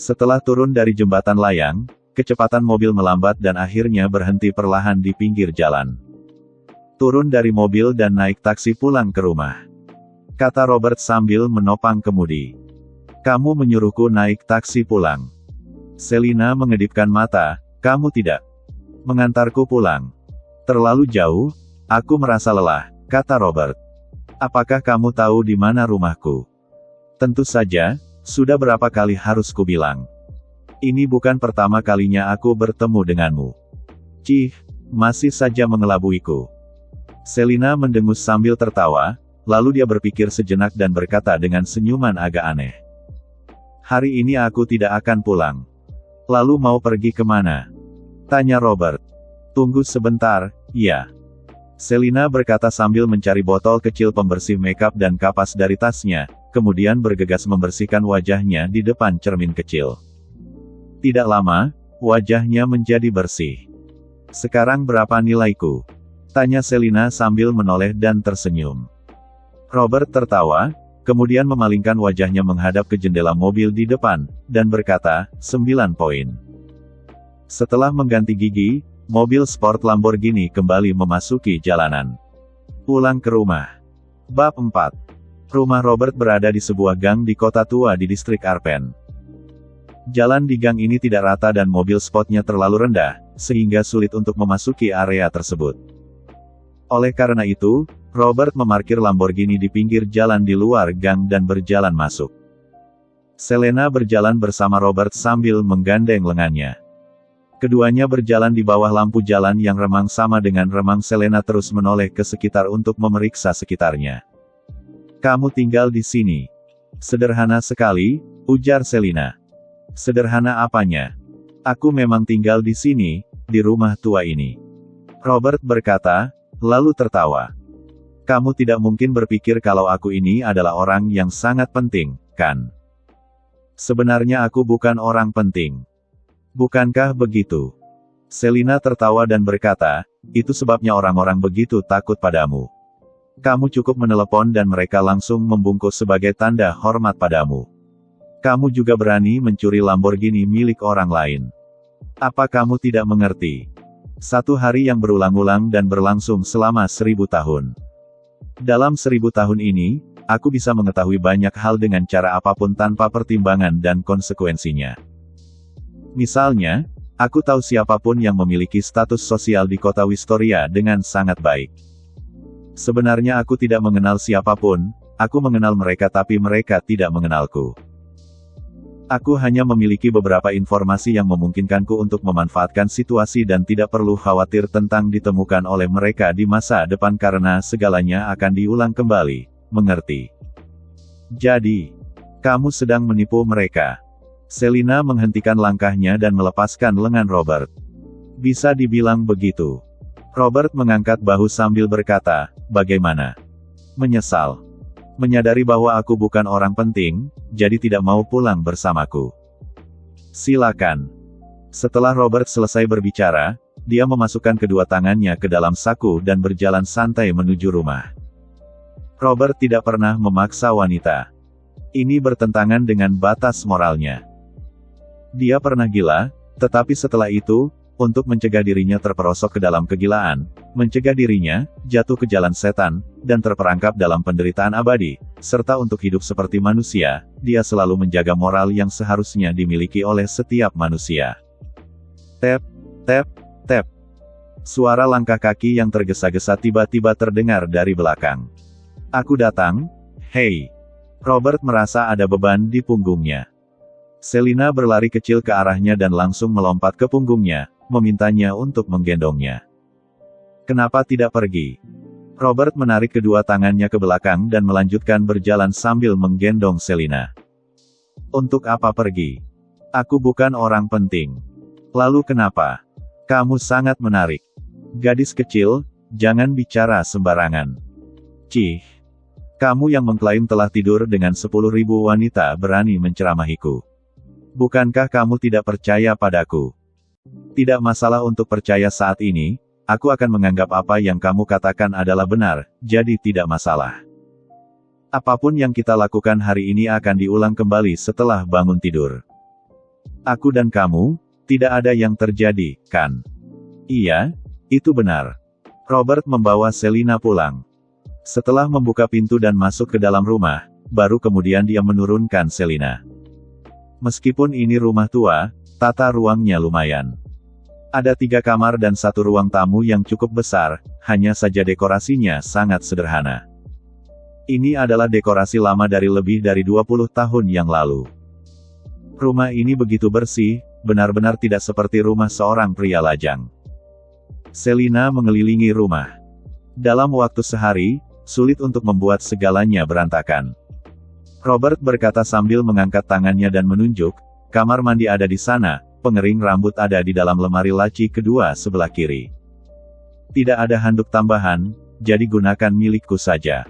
[SPEAKER 2] Setelah turun dari jembatan layang, kecepatan mobil melambat dan akhirnya berhenti perlahan di pinggir jalan. Turun dari mobil dan naik taksi pulang ke rumah, kata Robert sambil menopang kemudi. Kamu menyuruhku naik taksi pulang. Selina mengedipkan mata, kamu tidak mengantarku pulang. Terlalu jauh, aku merasa lelah, kata Robert. Apakah kamu tahu di mana rumahku? Tentu saja, sudah berapa kali harus kubilang. Ini bukan pertama kalinya aku bertemu denganmu. Cih, masih saja mengelabuiku. Selina mendengus sambil tertawa, lalu dia berpikir sejenak dan berkata dengan senyuman agak aneh. Hari ini aku tidak akan pulang. Lalu mau pergi kemana? Tanya Robert. Tunggu sebentar, ya. Selina berkata sambil mencari botol kecil pembersih makeup dan kapas dari tasnya, kemudian bergegas membersihkan wajahnya di depan cermin kecil. Tidak lama, wajahnya menjadi bersih. Sekarang berapa nilaiku? Tanya Selina sambil menoleh dan tersenyum. Robert tertawa, kemudian memalingkan wajahnya menghadap ke jendela mobil di depan, dan berkata, 9 poin. Setelah mengganti gigi, mobil sport Lamborghini kembali memasuki jalanan. Pulang ke rumah. Bab 4. Rumah Robert berada di sebuah gang di kota tua di distrik Arpen. Jalan di gang ini tidak rata dan mobil sportnya terlalu rendah, sehingga sulit untuk memasuki area tersebut. Oleh karena itu, Robert memarkir Lamborghini di pinggir jalan di luar gang dan berjalan masuk. Selena berjalan bersama Robert sambil menggandeng lengannya. Keduanya berjalan di bawah lampu jalan yang remang sama dengan remang Selena terus menoleh ke sekitar untuk memeriksa sekitarnya. Kamu tinggal di sini. Sederhana sekali, ujar Selena. Sederhana apanya? Aku memang tinggal di sini, di rumah tua ini. Robert berkata, lalu tertawa. Kamu tidak mungkin berpikir kalau aku ini adalah orang yang sangat penting, kan? Sebenarnya aku bukan orang penting. Bukankah begitu? Selina tertawa dan berkata, itu sebabnya orang-orang begitu takut padamu. Kamu cukup menelepon dan mereka langsung membungkuk sebagai tanda hormat padamu. Kamu juga berani mencuri Lamborghini milik orang lain. Apa kamu tidak mengerti? Satu hari yang berulang-ulang dan berlangsung selama 1000 tahun. Dalam 1000 tahun ini, aku bisa mengetahui banyak hal dengan cara apapun tanpa pertimbangan dan konsekuensinya. Misalnya, aku tahu siapapun yang memiliki status sosial di kota Wistoria dengan sangat baik. Sebenarnya aku tidak mengenal siapapun, aku mengenal mereka tapi mereka tidak mengenalku. Aku hanya memiliki beberapa informasi yang memungkinkanku untuk memanfaatkan situasi dan tidak perlu khawatir tentang ditemukan oleh mereka di masa depan karena segalanya akan diulang kembali, mengerti? Jadi, kamu sedang menipu mereka. Selina menghentikan langkahnya dan melepaskan lengan Robert. Bisa dibilang begitu. Robert mengangkat bahu sambil berkata, bagaimana? Menyesal. Menyadari bahwa aku bukan orang penting, jadi tidak mau pulang bersamaku. Silakan. Setelah Robert selesai berbicara, dia memasukkan kedua tangannya ke dalam saku dan berjalan santai menuju rumah. Robert tidak pernah memaksa wanita. Ini bertentangan dengan batas moralnya. Dia pernah gila, tetapi setelah itu, untuk mencegah dirinya terperosok ke dalam kegilaan, mencegah dirinya jatuh ke jalan setan, dan terperangkap dalam penderitaan abadi, serta untuk hidup seperti manusia, dia selalu menjaga moral yang seharusnya dimiliki oleh setiap manusia. Tap, tap, tap. Suara langkah kaki yang tergesa-gesa tiba-tiba terdengar dari belakang. Aku datang, hei. Robert merasa ada beban di punggungnya. Selina berlari kecil ke arahnya dan langsung melompat ke punggungnya, memintanya untuk menggendongnya. Kenapa tidak pergi? Robert menarik kedua tangannya ke belakang dan melanjutkan berjalan sambil menggendong Selina. Untuk apa pergi? Aku bukan orang penting. Lalu kenapa? Kamu sangat menarik. Gadis kecil, jangan bicara sembarangan. Cih. Kamu yang mengklaim telah tidur dengan 10.000 wanita berani menceramahiku. Bukankah kamu tidak percaya padaku? Tidak masalah untuk percaya saat ini, aku akan menganggap apa yang kamu katakan adalah benar, jadi tidak masalah. Apapun yang kita lakukan hari ini akan diulang kembali setelah bangun tidur. Aku dan kamu, tidak ada yang terjadi, kan? Iya, itu benar. Robert membawa Selina pulang. Setelah membuka pintu dan masuk ke dalam rumah, baru kemudian dia menurunkan Selina. Meskipun ini rumah tua, tata ruangnya lumayan. Ada 3 kamar dan 1 ruang tamu yang cukup besar, hanya saja dekorasinya sangat sederhana. Ini adalah dekorasi lama dari lebih dari 20 tahun yang lalu. Rumah ini begitu bersih, benar-benar tidak seperti rumah seorang pria lajang. Selina mengelilingi rumah. Dalam waktu sehari, sulit untuk membuat segalanya berantakan. Robert berkata sambil mengangkat tangannya dan menunjuk, kamar mandi ada di sana, pengering rambut ada di dalam lemari laci kedua sebelah kiri. Tidak ada handuk tambahan, jadi gunakan milikku saja.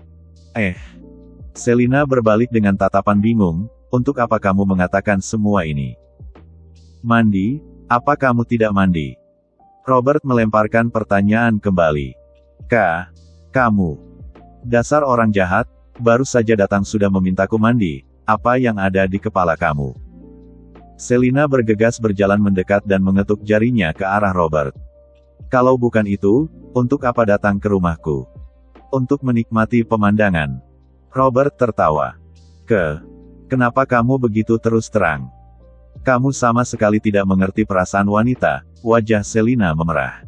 [SPEAKER 2] Selina berbalik dengan tatapan bingung, untuk apa kamu mengatakan semua ini? Mandi? Apa kamu tidak mandi? Robert melemparkan pertanyaan kembali. Kamu. Dasar orang jahat, baru saja datang sudah memintaku mandi, apa yang ada di kepala kamu? Selina bergegas berjalan mendekat dan mengetuk jarinya ke arah Robert. Kalau bukan itu, untuk apa datang ke rumahku? Untuk menikmati pemandangan. Robert tertawa. Kenapa kamu begitu terus terang? Kamu sama sekali tidak mengerti perasaan wanita, wajah Selina memerah.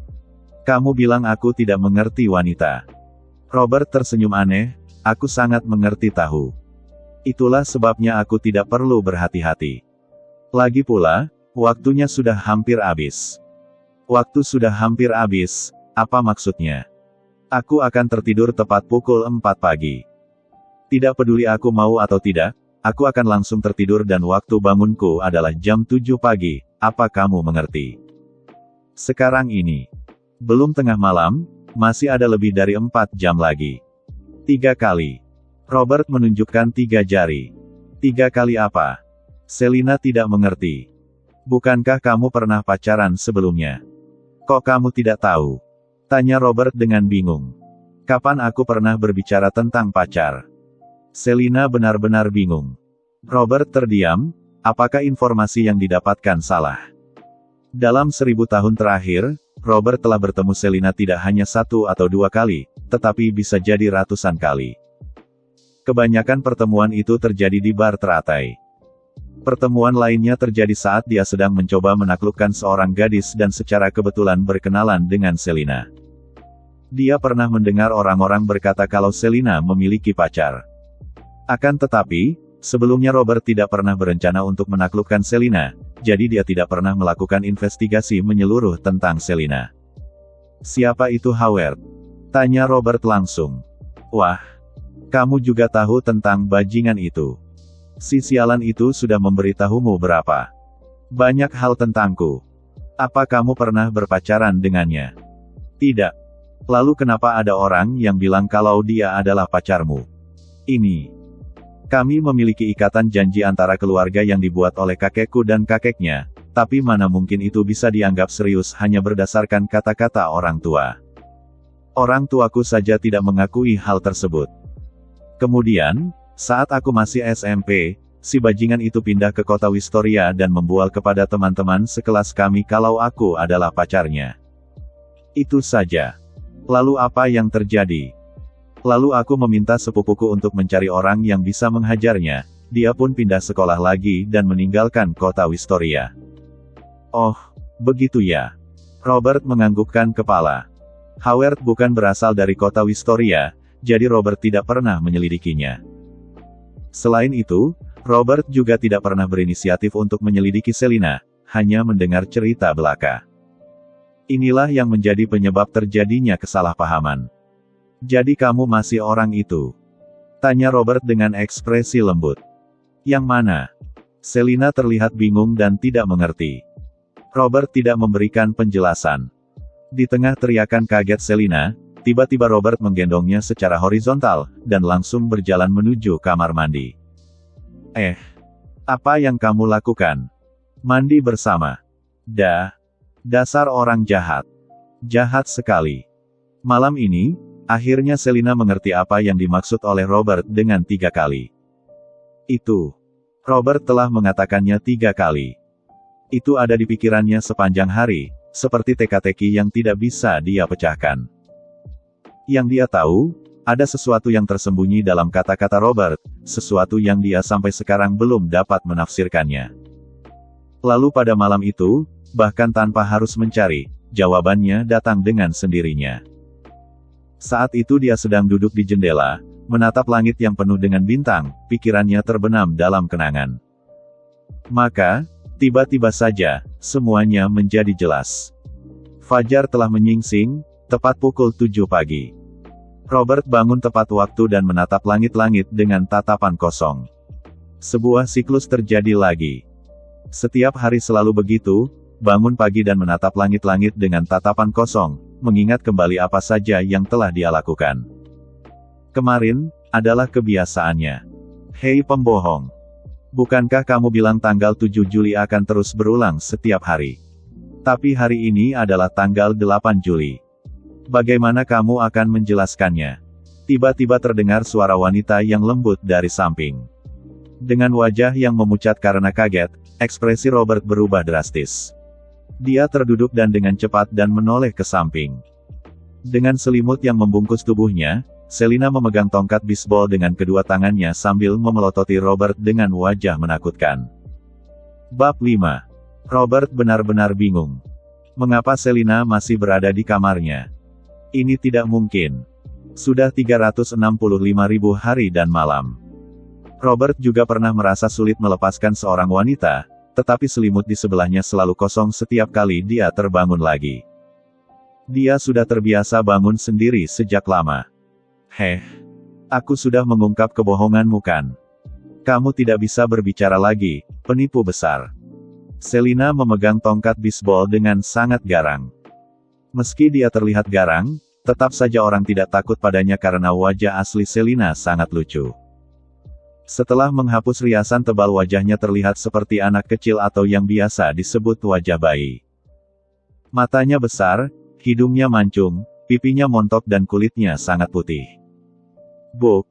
[SPEAKER 2] Kamu bilang aku tidak mengerti wanita. Robert tersenyum aneh, aku sangat mengerti tahu. Itulah sebabnya aku tidak perlu berhati-hati. Lagi pula, waktunya sudah hampir habis. Waktu sudah hampir habis, apa maksudnya? Aku akan tertidur tepat pukul 4 pagi. Tidak peduli aku mau atau tidak, aku akan langsung tertidur dan waktu bangunku adalah jam 7 pagi, apa kamu mengerti? Sekarang ini, belum tengah malam, masih ada lebih dari 4 jam lagi. 3 kali. Robert menunjukkan 3 jari. 3 kali apa? Selina tidak mengerti. Bukankah kamu pernah pacaran sebelumnya? Kok kamu tidak tahu? Tanya Robert dengan bingung. Kapan aku pernah berbicara tentang pacar? Selina benar-benar bingung. Robert terdiam, apakah informasi yang didapatkan salah? Dalam 1000 tahun terakhir, Robert telah bertemu Selina tidak hanya 1 atau 2 kali, tetapi bisa jadi ratusan kali. Kebanyakan pertemuan itu terjadi di bar teratai. Pertemuan lainnya terjadi saat dia sedang mencoba menaklukkan seorang gadis dan secara kebetulan berkenalan dengan Selina. Dia pernah mendengar orang-orang berkata kalau Selina memiliki pacar. Akan tetapi, sebelumnya Robert tidak pernah berencana untuk menaklukkan Selina, jadi dia tidak pernah melakukan investigasi menyeluruh tentang Selina. Siapa itu Howard? Tanya Robert langsung. Wah, kamu juga tahu tentang bajingan itu. Si sialan itu sudah memberitahumu berapa banyak hal tentangku. Apa kamu pernah berpacaran dengannya? Tidak. Lalu kenapa ada orang yang bilang kalau dia adalah pacarmu? Kami memiliki ikatan janji antara keluarga yang dibuat oleh kakekku dan kakeknya, tapi mana mungkin itu bisa dianggap serius hanya berdasarkan kata-kata orang tua. Orang tuaku saja tidak mengakui hal tersebut. Kemudian, saat aku masih SMP, si bajingan itu pindah ke kota Wistoria dan membual kepada teman-teman sekelas kami kalau aku adalah pacarnya. Itu saja. Lalu apa yang terjadi? Lalu aku meminta sepupuku untuk mencari orang yang bisa menghajarnya, dia pun pindah sekolah lagi dan meninggalkan kota Wistoria. Oh, Begitu ya. Robert menganggukkan kepala. Howard bukan berasal dari kota Wistoria, jadi Robert tidak pernah menyelidikinya. Selain itu, Robert juga tidak pernah berinisiatif untuk menyelidiki Selina, hanya mendengar cerita belaka. Inilah yang menjadi penyebab terjadinya kesalahpahaman. Jadi kamu masih orang itu? Tanya Robert dengan ekspresi lembut. Yang mana? Selina terlihat bingung dan tidak mengerti. Robert tidak memberikan penjelasan. Di tengah teriakan kaget Selina, tiba-tiba Robert menggendongnya secara horizontal, dan langsung berjalan menuju kamar mandi. Apa yang kamu lakukan? Mandi bersama? Dasar orang jahat. Jahat sekali. Malam ini, akhirnya Selina mengerti apa yang dimaksud oleh Robert dengan 3 kali. Itu. Robert telah mengatakannya 3 kali. Itu ada di pikirannya sepanjang hari, seperti teka-teki yang tidak bisa dia pecahkan. Yang dia tahu, ada sesuatu yang tersembunyi dalam kata-kata Robert, sesuatu yang dia sampai sekarang belum dapat menafsirkannya. Lalu pada malam itu, bahkan tanpa harus mencari, jawabannya datang dengan sendirinya. Saat itu dia sedang duduk di jendela, menatap langit yang penuh dengan bintang, pikirannya terbenam dalam kenangan. Maka, tiba-tiba saja, semuanya menjadi jelas. Fajar telah menyingsing, tepat pukul 7 pagi. Robert bangun tepat waktu dan menatap langit-langit dengan tatapan kosong. Sebuah siklus terjadi lagi. Setiap hari selalu begitu, bangun pagi dan menatap langit-langit dengan tatapan kosong, mengingat kembali apa saja yang telah dia lakukan. Kemarin, adalah kebiasaannya. Hei pembohong. Bukankah kamu bilang tanggal 7 Juli akan terus berulang setiap hari? Tapi hari ini adalah tanggal 8 Juli. Bagaimana kamu akan menjelaskannya? Tiba-tiba terdengar suara wanita yang lembut dari samping. Dengan wajah yang memucat karena kaget, ekspresi Robert berubah drastis. Dia terduduk dan dengan cepat dan menoleh ke samping. Dengan selimut yang membungkus tubuhnya, Selina memegang tongkat bisbol dengan kedua tangannya sambil memelototi Robert dengan wajah menakutkan. Bab 5. Robert benar-benar bingung. Mengapa Selina masih berada di kamarnya? Ini tidak mungkin. Sudah 365.000 hari dan malam. Robert juga pernah merasa sulit melepaskan seorang wanita, tetapi selimut di sebelahnya selalu kosong setiap kali dia terbangun lagi. Dia sudah terbiasa bangun sendiri sejak lama. Aku sudah mengungkap kebohonganmu kan? Kamu tidak bisa berbicara lagi, penipu besar. Selina memegang tongkat bisbol dengan sangat garang. Meski dia terlihat garang, tetap saja orang tidak takut padanya karena wajah asli Selina sangat lucu. Setelah menghapus riasan tebal wajahnya terlihat seperti anak kecil atau yang biasa disebut wajah bayi. Matanya besar, hidungnya mancung, pipinya montok dan kulitnya sangat putih. Buk!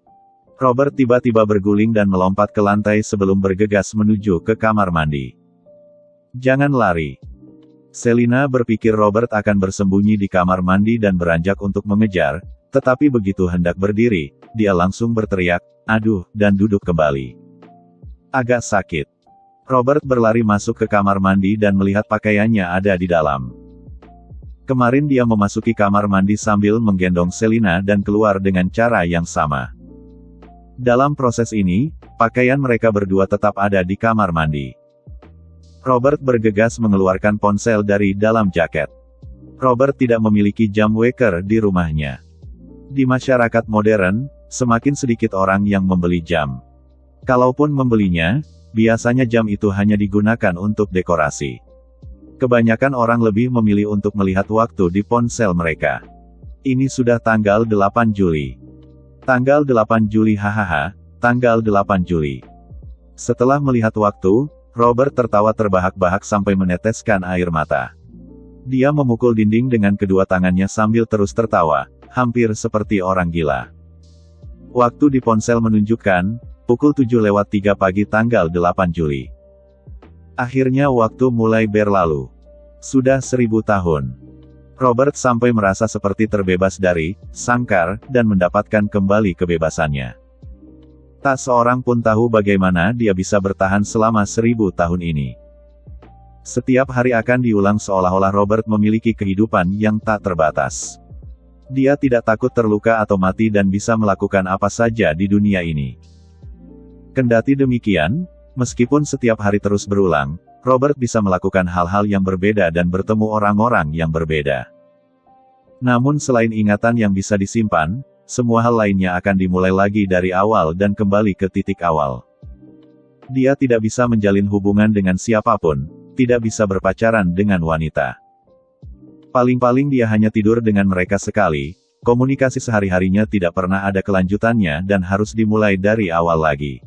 [SPEAKER 2] Robert tiba-tiba berguling dan melompat ke lantai sebelum bergegas menuju ke kamar mandi. Jangan lari. Selina berpikir Robert akan bersembunyi di kamar mandi dan beranjak untuk mengejar, tetapi begitu hendak berdiri, dia langsung berteriak, "Aduh," dan duduk kembali. Agak sakit. Robert berlari masuk ke kamar mandi dan melihat pakaiannya ada di dalam. Kemarin dia memasuki kamar mandi sambil menggendong Selina dan keluar dengan cara yang sama. Dalam proses ini, pakaian mereka berdua tetap ada di kamar mandi. Robert bergegas mengeluarkan ponsel dari dalam jaket. Robert tidak memiliki jam waker di rumahnya. Di masyarakat modern, semakin sedikit orang yang membeli jam. Kalaupun membelinya, biasanya jam itu hanya digunakan untuk dekorasi. Kebanyakan orang lebih memilih untuk melihat waktu di ponsel mereka. Ini sudah tanggal 8 Juli. Tanggal 8 Juli hahaha, tanggal 8 Juli. Setelah melihat waktu, Robert tertawa terbahak-bahak sampai meneteskan air mata. Dia memukul dinding dengan kedua tangannya sambil terus tertawa, hampir seperti orang gila. Waktu di ponsel menunjukkan, pukul 7:03 pagi tanggal 8 Juli. Akhirnya waktu mulai berlalu. Sudah 1000 tahun. Robert sampai merasa seperti terbebas dari sangkar, dan mendapatkan kembali kebebasannya. Tak seorang pun tahu bagaimana dia bisa bertahan selama 1000 tahun ini. Setiap hari akan diulang seolah-olah Robert memiliki kehidupan yang tak terbatas. Dia tidak takut terluka atau mati dan bisa melakukan apa saja di dunia ini. Kendati demikian, meskipun setiap hari terus berulang, Robert bisa melakukan hal-hal yang berbeda dan bertemu orang-orang yang berbeda. Namun selain ingatan yang bisa disimpan, semua hal lainnya akan dimulai lagi dari awal dan kembali ke titik awal. Dia tidak bisa menjalin hubungan dengan siapapun, tidak bisa berpacaran dengan wanita. Paling-paling dia hanya tidur dengan mereka sekali, komunikasi sehari-harinya tidak pernah ada kelanjutannya dan harus dimulai dari awal lagi.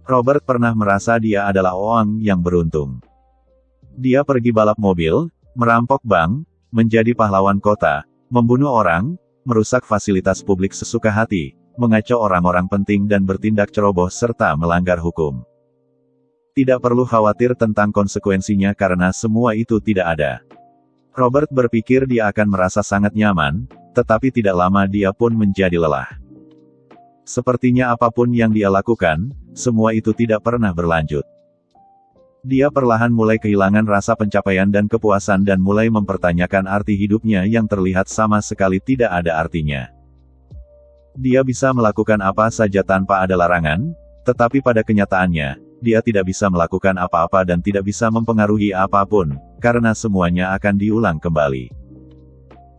[SPEAKER 2] Robert pernah merasa dia adalah orang yang beruntung. Dia pergi balap mobil, merampok bank, menjadi pahlawan kota, membunuh orang, merusak fasilitas publik sesuka hati, mengacau orang-orang penting dan bertindak ceroboh serta melanggar hukum. Tidak perlu khawatir tentang konsekuensinya karena semua itu tidak ada. Robert berpikir dia akan merasa sangat nyaman, tetapi tidak lama dia pun menjadi lelah. Sepertinya apapun yang dia lakukan, semua itu tidak pernah berlanjut. Dia perlahan mulai kehilangan rasa pencapaian dan kepuasan dan mulai mempertanyakan arti hidupnya yang terlihat sama sekali tidak ada artinya. Dia bisa melakukan apa saja tanpa ada larangan, tetapi pada kenyataannya, dia tidak bisa melakukan apa-apa dan tidak bisa mempengaruhi apapun, karena semuanya akan diulang kembali.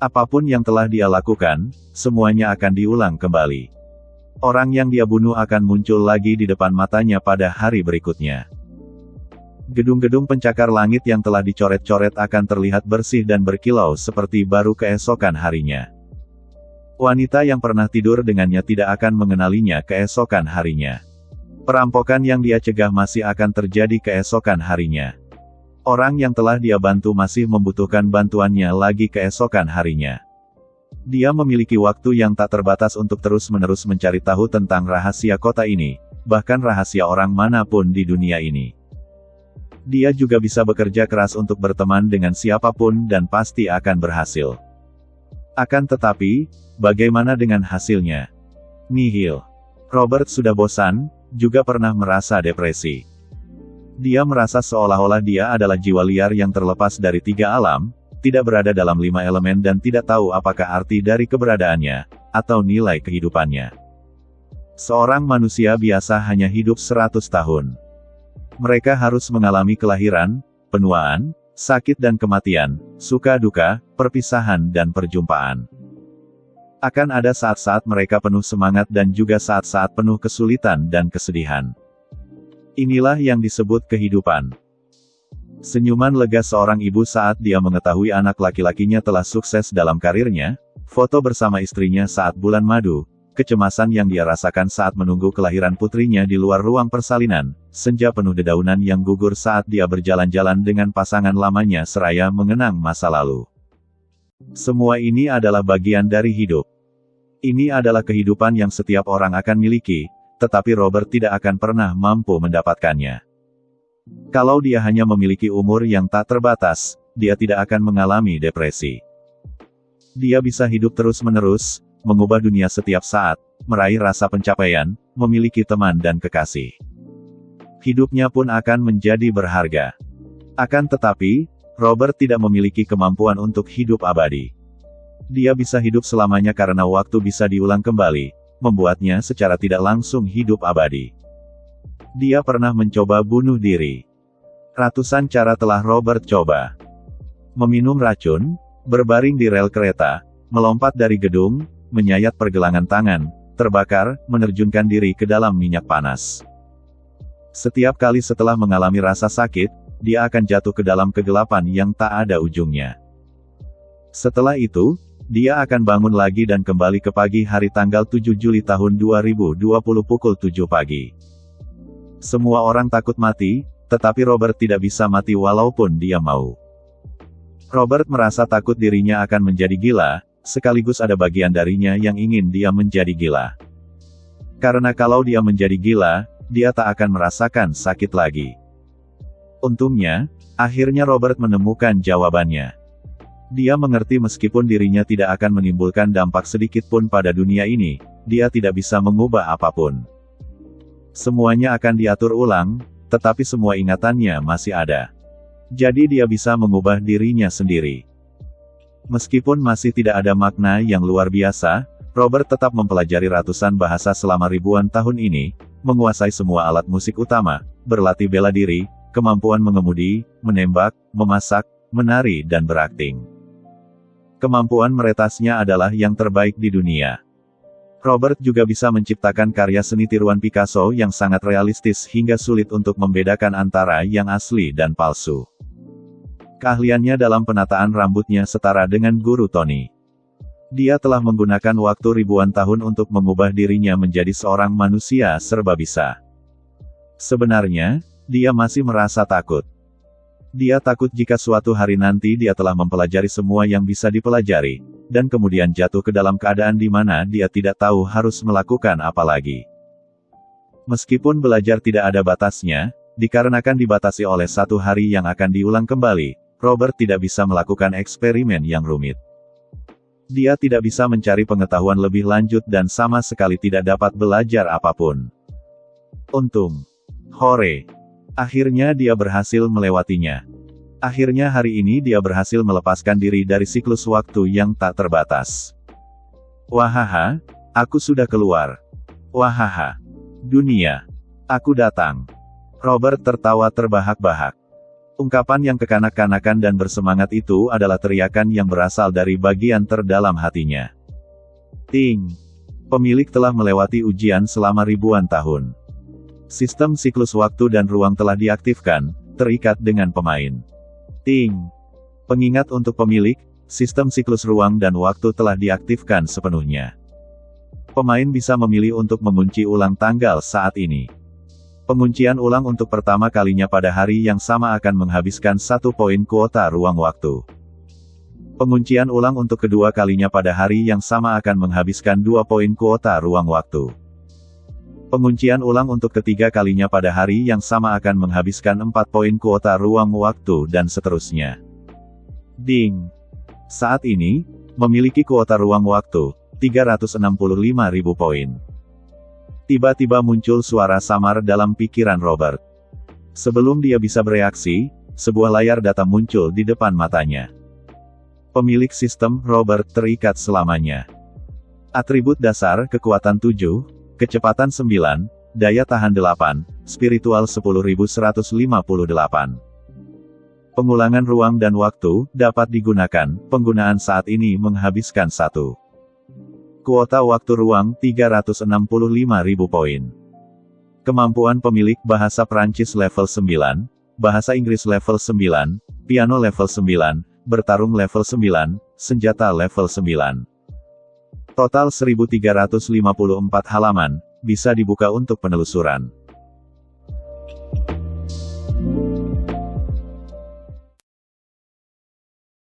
[SPEAKER 2] Apapun yang telah dia lakukan, semuanya akan diulang kembali. Orang yang dia bunuh akan muncul lagi di depan matanya pada hari berikutnya. Gedung-gedung pencakar langit yang telah dicoret-coret akan terlihat bersih dan berkilau seperti baru keesokan harinya. Wanita yang pernah tidur dengannya tidak akan mengenalinya keesokan harinya. Perampokan yang dia cegah masih akan terjadi keesokan harinya. Orang yang telah dia bantu masih membutuhkan bantuannya lagi keesokan harinya. Dia memiliki waktu yang tak terbatas untuk terus-menerus mencari tahu tentang rahasia kota ini, bahkan rahasia orang manapun di dunia ini. Dia juga bisa bekerja keras untuk berteman dengan siapapun dan pasti akan berhasil. Akan tetapi, bagaimana dengan hasilnya? Nihil. Robert sudah bosan, juga pernah merasa depresi. Dia merasa seolah-olah dia adalah jiwa liar yang terlepas dari 3 alam, tidak berada dalam 5 elemen dan tidak tahu apakah arti dari keberadaannya, atau nilai kehidupannya. Seorang manusia biasa hanya hidup 100 tahun. Mereka harus mengalami kelahiran, penuaan, sakit dan kematian, suka duka, perpisahan dan perjumpaan. Akan ada saat-saat mereka penuh semangat dan juga saat-saat penuh kesulitan dan kesedihan. Inilah yang disebut kehidupan. Senyuman lega seorang ibu saat dia mengetahui anak laki-lakinya telah sukses dalam karirnya, foto bersama istrinya saat bulan madu, kecemasan yang dia rasakan saat menunggu kelahiran putrinya di luar ruang persalinan, senja penuh dedaunan yang gugur saat dia berjalan-jalan dengan pasangan lamanya seraya mengenang masa lalu. Semua ini adalah bagian dari hidup. Ini adalah kehidupan yang setiap orang akan miliki, tetapi Robert tidak akan pernah mampu mendapatkannya. Kalau dia hanya memiliki umur yang tak terbatas, dia tidak akan mengalami depresi. Dia bisa hidup terus-menerus, mengubah dunia setiap saat, meraih rasa pencapaian, memiliki teman dan kekasih. Hidupnya pun akan menjadi berharga. Akan tetapi, Robert tidak memiliki kemampuan untuk hidup abadi. Dia bisa hidup selamanya karena waktu bisa diulang kembali, membuatnya secara tidak langsung hidup abadi. Dia pernah mencoba bunuh diri. Ratusan cara telah Robert coba. Meminum racun, berbaring di rel kereta, melompat dari gedung, menyayat pergelangan tangan, terbakar, menerjunkan diri ke dalam minyak panas. Setiap kali setelah mengalami rasa sakit, dia akan jatuh ke dalam kegelapan yang tak ada ujungnya. Setelah itu, dia akan bangun lagi dan kembali ke pagi hari tanggal 7 Juli tahun 2020 pukul 7 pagi. Semua orang takut mati, tetapi Robert tidak bisa mati walaupun dia mau. Robert merasa takut dirinya akan menjadi gila, sekaligus ada bagian darinya yang ingin dia menjadi gila. Karena kalau dia menjadi gila, dia tak akan merasakan sakit lagi. Untungnya, akhirnya Robert menemukan jawabannya. Dia mengerti meskipun dirinya tidak akan menimbulkan dampak sedikit pun pada dunia ini, dia tidak bisa mengubah apapun. Semuanya akan diatur ulang, tetapi semua ingatannya masih ada. Jadi dia bisa mengubah dirinya sendiri. Meskipun masih tidak ada makna yang luar biasa, Robert tetap mempelajari ratusan bahasa selama ribuan tahun ini, menguasai semua alat musik utama, berlatih bela diri, kemampuan mengemudi, menembak, memasak, menari dan berakting. Kemampuan meretasnya adalah yang terbaik di dunia. Robert juga bisa menciptakan karya seni tiruan Picasso yang sangat realistis hingga sulit untuk membedakan antara yang asli dan palsu. Keahliannya dalam penataan rambutnya setara dengan guru Tony. Dia telah menggunakan waktu ribuan tahun untuk mengubah dirinya menjadi seorang manusia serba bisa. Sebenarnya, dia masih merasa takut. Dia takut jika suatu hari nanti dia telah mempelajari semua yang bisa dipelajari, dan kemudian jatuh ke dalam keadaan di mana dia tidak tahu harus melakukan apa lagi. Meskipun belajar tidak ada batasnya, dikarenakan dibatasi oleh satu hari yang akan diulang kembali, Robert tidak bisa melakukan eksperimen yang rumit. Dia tidak bisa mencari pengetahuan lebih lanjut dan sama sekali tidak dapat belajar apapun. Untung. Hore! Akhirnya dia berhasil melewatinya. Akhirnya hari ini dia berhasil melepaskan diri dari siklus waktu yang tak terbatas. Wahaha, aku sudah keluar. Wahaha. Dunia. Aku datang. Robert tertawa terbahak-bahak. Ungkapan yang kekanak-kanakan dan bersemangat itu adalah teriakan yang berasal dari bagian terdalam hatinya. Ting. Pemilik telah melewati ujian selama ribuan tahun. Sistem siklus waktu dan ruang telah diaktifkan, terikat dengan pemain. Ting. Pengingat untuk pemilik, sistem siklus ruang dan waktu telah diaktifkan sepenuhnya. Pemain bisa memilih untuk mengunci ulang tanggal saat ini. Penguncian ulang untuk pertama kalinya pada hari yang sama akan menghabiskan 1 poin kuota ruang waktu. Penguncian ulang untuk kedua kalinya pada hari yang sama akan menghabiskan 2 poin kuota ruang waktu. Penguncian ulang untuk ketiga kalinya pada hari yang sama akan menghabiskan 4 poin kuota ruang waktu dan seterusnya. Ding. Saat ini, memiliki kuota ruang waktu, 365.000 poin. Tiba-tiba muncul suara samar dalam pikiran Robert. Sebelum dia bisa bereaksi, sebuah layar data muncul di depan matanya. Pemilik sistem, Robert, terikat selamanya. Atribut dasar, kekuatan 7, kecepatan 9, daya tahan 8, spiritual 10.158. Pengulangan ruang dan waktu, dapat digunakan, penggunaan saat ini menghabiskan 1. Kuota waktu ruang, 365.000 poin. Kemampuan pemilik bahasa Prancis level 9, bahasa Inggris level 9, piano level 9, bertarung level 9, senjata level 9. Total 1354 halaman, bisa dibuka untuk penelusuran.